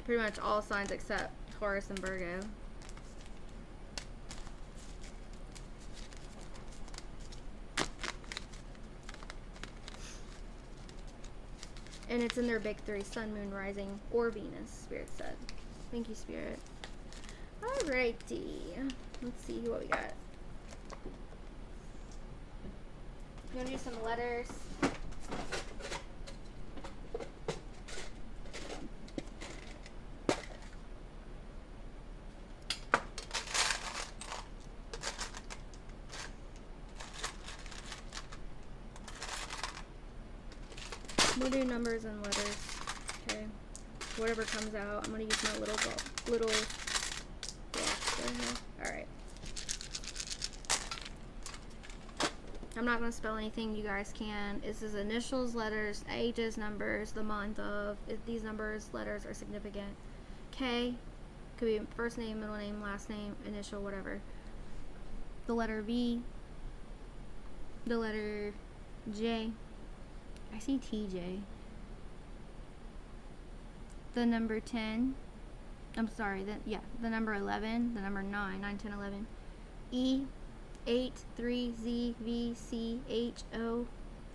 Pretty much all signs except Taurus and Virgo. And it's in their big three: Sun, Moon, Rising, or Venus, Spirit said. Thank you, Spirit. Alrighty. Let's see what we got. You want to do some letters? We'll do numbers and letters, okay? Whatever comes out, I'm going to use my little blocks right here. Alright. I'm not going to spell anything, you guys can. This is initials, letters, ages, numbers, the month of. If these numbers, letters are significant. K, could be first name, middle name, last name, initial, whatever. The letter V, the letter J. I see TJ. The number 10, I'm sorry, the number 11, the number 9, 9, 10, 11. E, 8, 3, Z, V, C, H, O,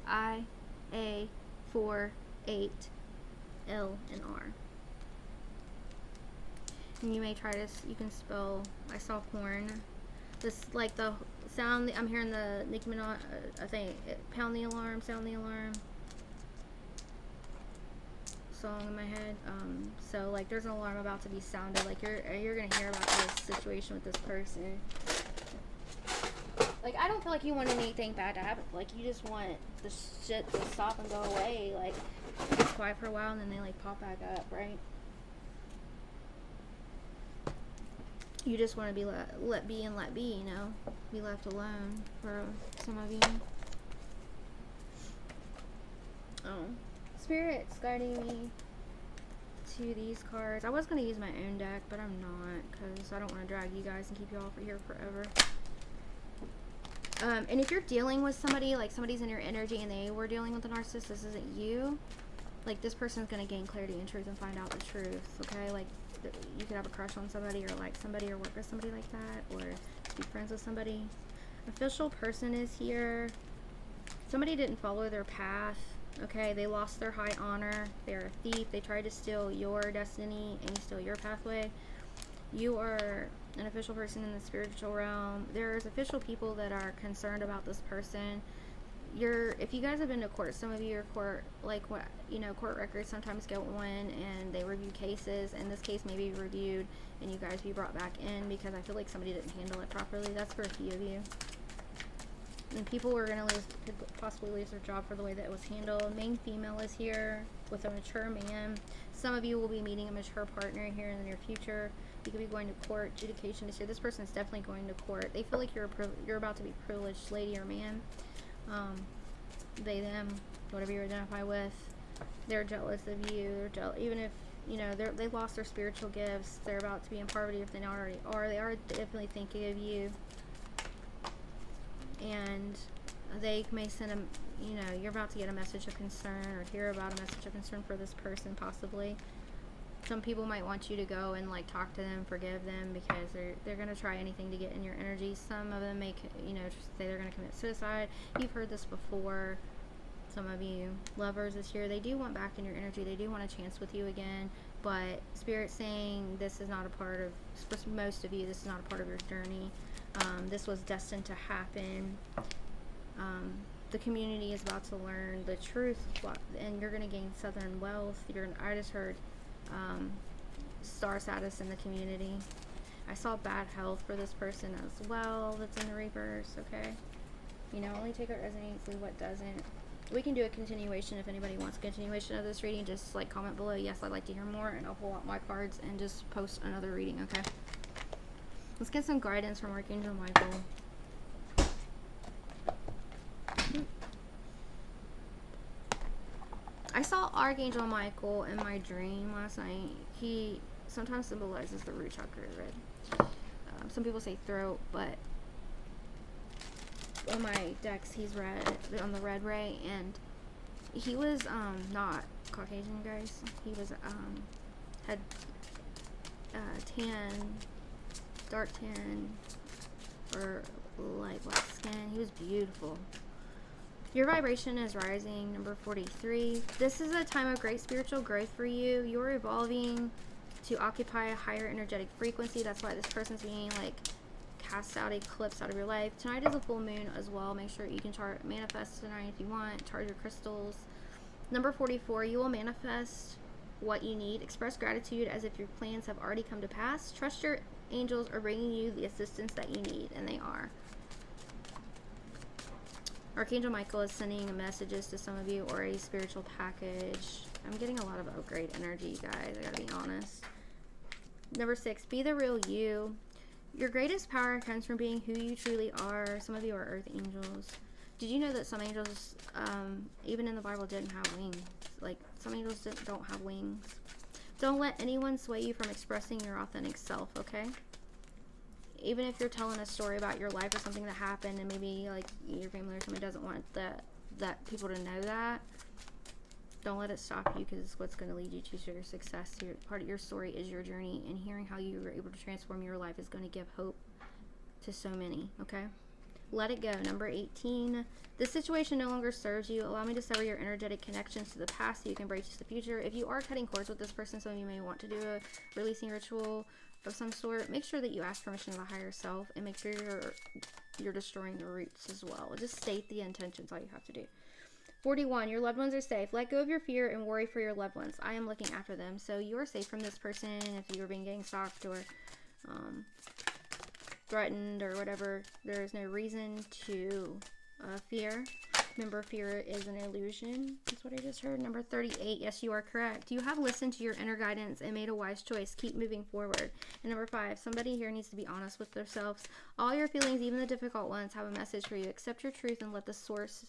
I, A, 4, 8, L, and R. And you may try to, you can spell, I saw horn. This, like the sound, I'm hearing the Nicki Minaj, I think, pound the alarm, sound the alarm song in my head. So like there's an alarm about to be sounded. Like you're gonna hear about this situation with this person. Like I don't feel like you want anything bad to happen. Like you just want the shit to stop and go away. Like it's quiet for a while and then they like pop back up, right? You just want to be let be, you know, be left alone for some of you. Oh, Spirit's guiding me to these cards. I was going to use my own deck, but I'm not, because I don't want to drag you guys and keep you all here forever. And if you're dealing with somebody, like somebody's in your energy and they were dealing with a narcissist, this isn't you. Like this person's going to gain clarity and truth and find out the truth, okay? Like you could have a crush on somebody or like somebody or work with somebody like that or be friends with somebody. Official person is here. Somebody didn't follow their path. Okay, they lost their high honor. They're a thief. They tried to steal your destiny and steal your pathway. You are an official person in the spiritual realm. There's official people that are concerned about this person. If you guys have been to court, some of you are court, like what, you know, court records sometimes go on and they review cases, and this case may be reviewed and you guys be brought back in because I feel like somebody didn't handle it properly. That's for a few of you. And people are going to could possibly lose their job for the way that it was handled. Main female is here with a mature man. Some of you will be meeting a mature partner here in the near future. You could be going to court. Adjudication is here. This person is definitely going to court. They feel like you're about to be a privileged lady or man. They, them, whatever you identify with. They're jealous of you. They're jealous. Even if, you know, they lost their spiritual gifts. They're about to be in poverty if they not already are. They are definitely thinking of you. And they may send you know, you're about to get a message of concern or hear about a message of concern for this person possibly. Some people might want you to go and like talk to them, forgive them, because they're going to try anything to get in your energy. Some of them may, you know, say they're going to commit suicide. You've heard this before. Some of you lovers this year, they do want back in your energy. They do want a chance with you again, but Spirit's saying this is not a part of, for most of you, this is not a part of your journey. This was destined to happen. The community is about to learn the truth, and you're going to gain southern wealth. I just heard star status in the community. I saw bad health for this person as well that's in the reverse, okay? You know, only take what resonates, leave what doesn't. We can do a continuation if anybody wants a continuation of this reading. Just like comment below, yes, I'd like to hear more, and I'll pull out my cards and just post another reading, okay? Let's get some guidance from Archangel Michael. I saw Archangel Michael in my dream last night. He sometimes symbolizes the root chakra red. Some people say throat, but on my decks he's red, on the red ray, and he was not Caucasian, guys. He was had tan, dark tan, or light black skin. He was beautiful. Your vibration is rising, number 43. This is a time of great spiritual growth for you. You're evolving to occupy a higher energetic frequency. That's why this person's being like cast out, eclipsed out of your life. Tonight is a full moon as well. Make sure you can manifest tonight if you want. Charge your crystals. Number 44, you will manifest what you need. Express gratitude as if your plans have already come to pass. Trust your angels are bringing you the assistance that you need, and they are. Archangel Michael is sending messages to some of you, or a spiritual package. I'm getting a lot of great energy, guys. I gotta be honest. Number 6, be the real you. Your greatest power comes from being who you truly are. Some of you are earth angels. Did you know that some angels, even in the Bible, didn't have wings? Like, some angels don't have wings. Don't let anyone sway you from expressing your authentic self, okay? Even if you're telling a story about your life or something that happened, and maybe like your family or somebody doesn't want that people to know that, Don't let it stop you, because it's what's going to lead you to your success. Part of your story is your journey, and hearing how you were able to transform your life is going to give hope to so many, okay? Let it go. Number 18. This situation no longer serves you. Allow me to sever your energetic connections to the past so you can embrace the future. If you are cutting cords with this person, some of you may want to do a releasing ritual of some sort. Make sure that you ask permission of the higher self, and make sure you're destroying the roots as well. Just state the intentions, all you have to do. 41. Your loved ones are safe. Let go of your fear and worry for your loved ones. I am looking after them. So you are safe from this person. If you were being gang stalked or threatened or whatever, there is no reason to fear. Remember, fear is an illusion. That's what I just heard. Number 38. Yes, you are correct. You have listened to your inner guidance and made a wise choice. Keep moving forward. And number 5. Somebody here needs to be honest with themselves. All your feelings, even the difficult ones, have a message for you. Accept your truth and let source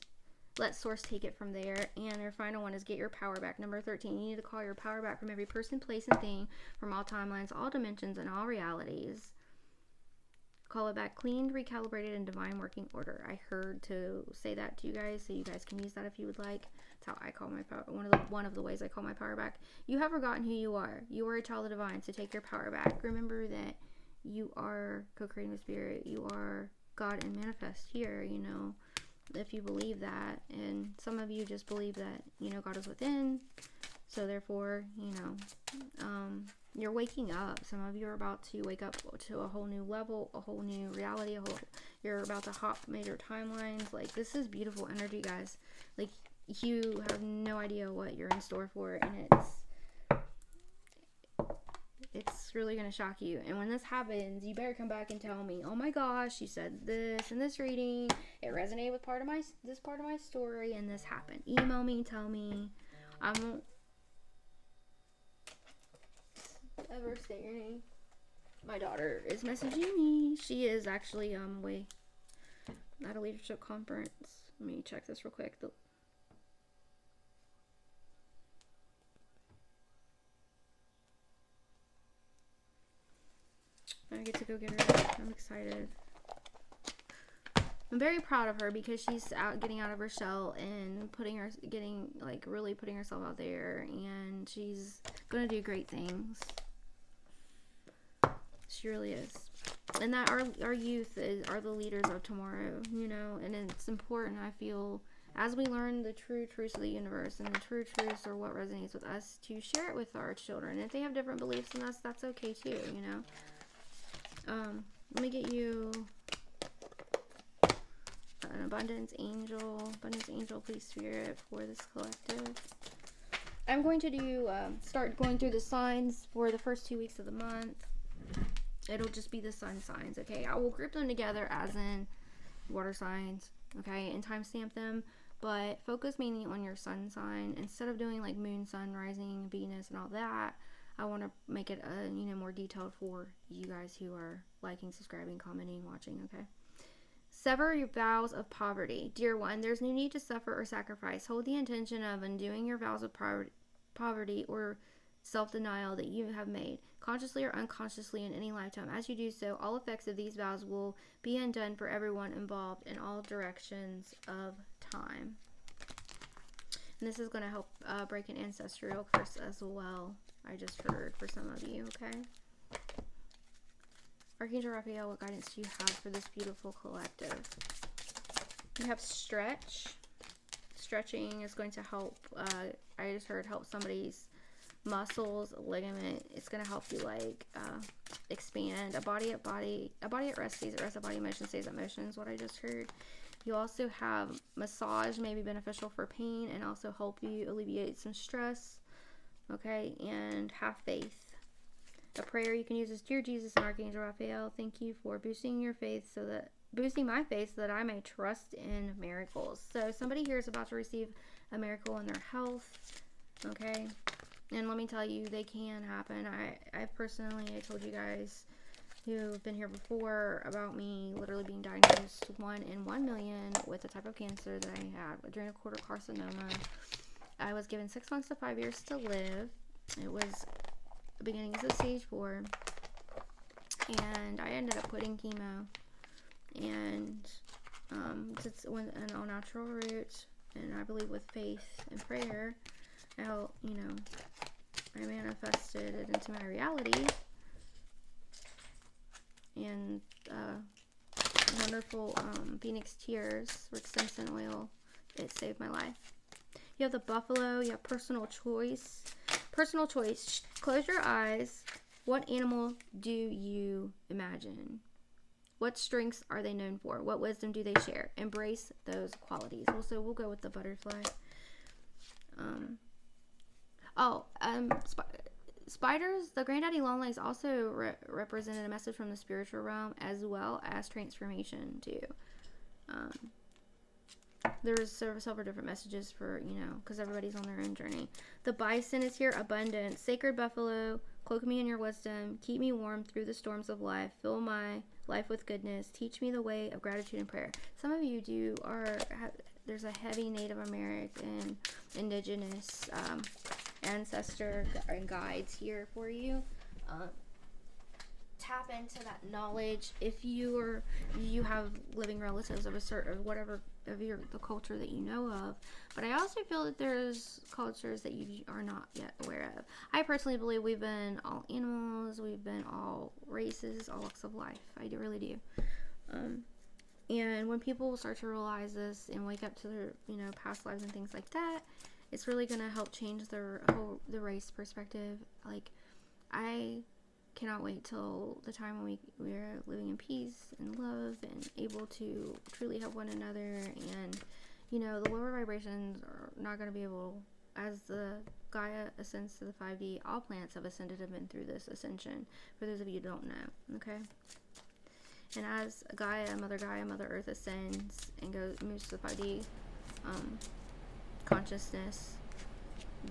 take it from there. And your final one is get your power back. Number 13. You need to call your power back from every person, place, and thing, from all timelines, all dimensions, and all realities. Call it back cleaned, recalibrated, and divine working order. I heard to say that to you guys, so you guys can use that if you would like. That's how I call my power. One of the ways I call my power back. You have forgotten who you are. You are a child of the divine, so take your power back. Remember that you are co-creating with spirit. You are God and manifest here, you know, if you believe that. And some of you just believe that, you know, God is within. So therefore, you know, you're waking up. Some of you are about to wake up to a whole new level, a whole new reality. You're about to hop major timelines. Like, this is beautiful energy, guys. Like, you have no idea what you're in store for, and it's really going to shock you. And when this happens, you better come back and tell me, oh my gosh, you said this in this reading, it resonated with this part of my story, and this happened. Email me, tell me. I won't ever state your name. My daughter is messaging me. She is actually away at a leadership conference. Let me check this real quick. I get to go get her. I'm excited. I'm very proud of her because she's getting out of her shell and really putting herself out there, and she's gonna do great things. She really is. And that our youth are the leaders of tomorrow, you know, and it's important, I feel, as we learn the true truths of the universe and the true truths are what resonates with us, to share it with our children. If they have different beliefs than us, that's okay too, you know. Let me get you an abundance angel, please, spirit, for this collective. I'm going to do start going through the signs for the first 2 weeks of the month. It'll just be the sun signs, okay? I will group them together as in water signs, okay, and timestamp them, but focus mainly on your sun sign. Instead of doing like moon, sun, rising, Venus, and all that, I want to make it more detailed for you guys who are liking, subscribing, commenting, watching, okay? Sever your vows of poverty. Dear one, there's no need to suffer or sacrifice. Hold the intention of undoing your vows of poverty or self-denial that you have made, consciously or unconsciously, in any lifetime. As you do so, all effects of these vows will be undone for everyone involved in all directions of time. And this is going to help break an ancestral curse as well, I just heard, for some of you, okay? Archangel Raphael, what guidance do you have for this beautiful collective? You have stretch. Stretching is going to help, I just heard, help somebody's muscles, ligament. It's going to help you expand. A body at rest stays at rest. A body in motion stays at motion is what I just heard. You also have massage, may be beneficial for pain and also help you alleviate some stress. Okay, and have faith. A prayer you can use is, Dear Jesus and Archangel Raphael, thank you for boosting my faith so that I may trust in miracles. So somebody here is about to receive a miracle in their health. Okay, and let me tell you, they can happen. I personally, I told you guys who've been here before about me literally being diagnosed 1 in 1 million with a type of cancer that I have, adrenocortical carcinoma. I was given 6 months to 5 years to live. It was the beginnings of stage 4, and I ended up quitting chemo, and it's an all natural route, and I believe with faith and prayer how, you know, I manifested it into my reality. And wonderful Phoenix Tears, Rick Simpson oil. It saved my life. You have the buffalo. You have personal choice. Personal choice. Close your eyes. What animal do you imagine? What strengths are they known for? What wisdom do they share? Embrace those qualities. Also, we'll go with the butterfly. Spiders, the granddaddy longlegs also represented a message from the spiritual realm as well as transformation too. There's several different messages for, you know, because everybody's on their own journey. The bison is here, abundance. Sacred buffalo, cloak me in your wisdom. Keep me warm through the storms of life. Fill my life with goodness. Teach me the way of gratitude and prayer. Some of you there's a heavy Native American, indigenous ancestor and guides here for you. Tap into that knowledge if you have living relatives of a certain whatever of the culture that you know of. But I also feel that there's cultures that you are not yet aware of. I personally believe we've been all animals, we've been all races, all walks of life. I really do. And when people start to realize this and wake up to their, you know, past lives and things like that, it's really gonna help change the race perspective. Like, I cannot wait till the time when we're living in peace and love and able to truly help one another. And, you know, the lower vibrations are not going to be able, as the Gaia ascends to the 5D, all plants have ascended and been through this ascension, for those of you who don't know, okay? And as Gaia, Mother Earth ascends and moves to the 5D consciousness,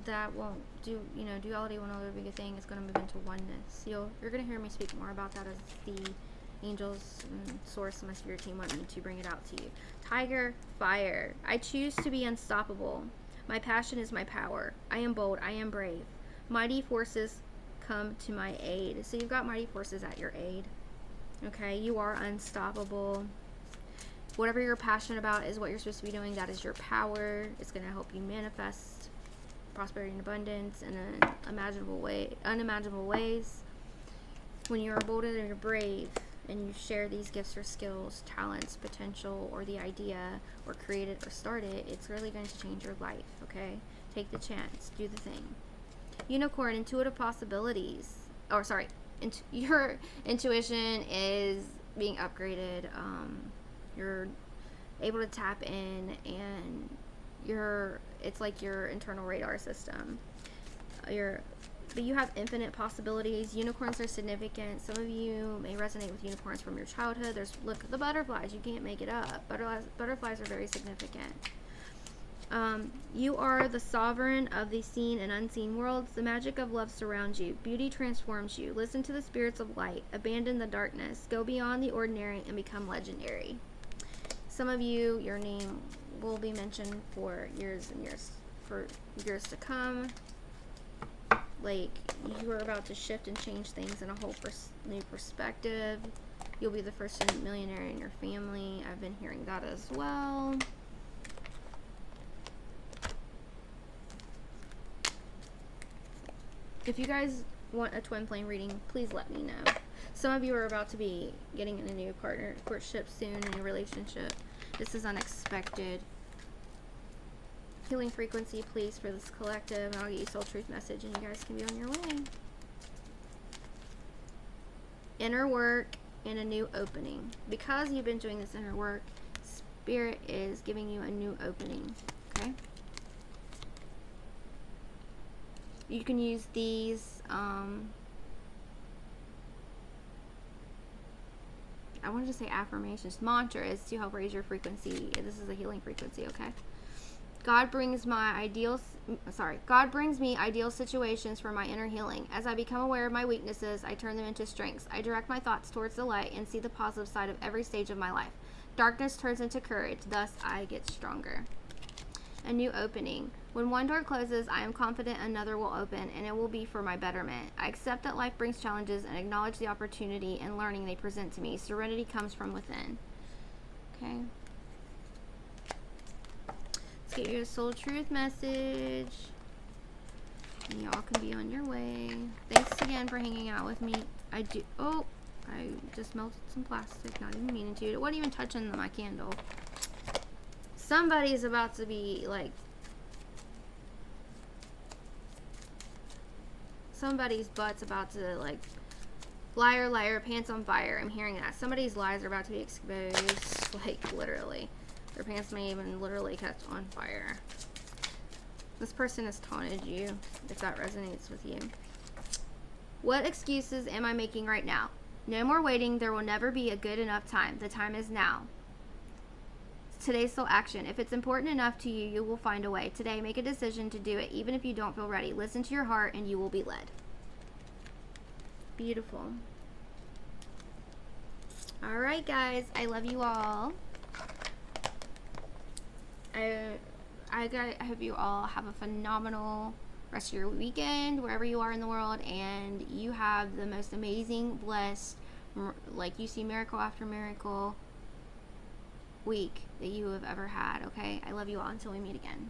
that won't do, you know, duality will no longer be a thing. It's going to move into oneness. You're going to hear me speak more about that as the angels and source and my spirit team want me to bring it out to you. Tiger, fire. I choose to be unstoppable. My passion is my power. I am bold. I am brave. Mighty forces come to my aid. So you've got mighty forces at your aid. Okay, you are unstoppable. Whatever you're passionate about is what you're supposed to be doing. That is your power. It's going to help you manifest prosperity and abundance in unimaginable ways. When you're bold and you're brave and you share these gifts or skills, talents, potential, or the idea, or create it or start it, it's really going to change your life. Okay, take the chance, do the thing. Unicorn, intuitive possibilities, your intuition is being upgraded. You're able to tap in, and it's like your internal radar system. But you have infinite possibilities. Unicorns are significant. Some of you may resonate with unicorns from your childhood. Look, the butterflies, you can't make it up. Butterflies are very significant. You are the sovereign of the seen and unseen worlds. The magic of love surrounds you. Beauty transforms you. Listen to the spirits of light. Abandon the darkness. Go beyond the ordinary and become legendary. Some of you, your name will be mentioned for years to come. Like, you are about to shift and change things in a whole new perspective. You'll be the first millionaire in your family. I've been hearing that as well. If you guys want a twin flame reading, please let me know. Some of you are about to be getting in a new courtship soon, in a relationship. This is unexpected. Healing frequency, please, for this collective, and I'll get you soul truth message, and you guys can be on your way. Inner work and a new opening. Because you've been doing this inner work, Spirit is giving you a new opening. Okay? You can use these, I wanted to say affirmations, mantras, to help raise your frequency. This is a healing frequency, okay? God brings me ideal situations for my inner healing. As I become aware of my weaknesses, I turn them into strengths. I direct my thoughts towards the light and see the positive side of every stage of my life. Darkness turns into courage, thus I get stronger. A new opening. When one door closes, I am confident another will open, and it will be for my betterment. I accept that life brings challenges and acknowledge the opportunity and learning they present to me. Serenity comes from within. Okay. Let's get your soul truth message. And y'all can be on your way. Thanks again for hanging out with me. I just melted some plastic, not even meaning to. It wasn't even touching my candle. Somebody's about to be like, somebody's butt's about to like, liar, liar, pants on fire. I'm hearing that. Somebody's lies are about to be exposed, like literally. Their pants may even literally catch on fire. This person has taunted you, if that resonates with you. What excuses am I making right now? No more waiting. There will never be a good enough time. The time is now. Today's still action. If it's important enough to you, you will find a way. Today, make a decision to do it, even if you don't feel ready. Listen to your heart, and you will be led. Beautiful. All right, guys. I love you all. I hope you all have a phenomenal rest of your weekend, wherever you are in the world, and you have the most amazing, blessed, like you see miracle after miracle week that you have ever had, okay? I love you all until we meet again.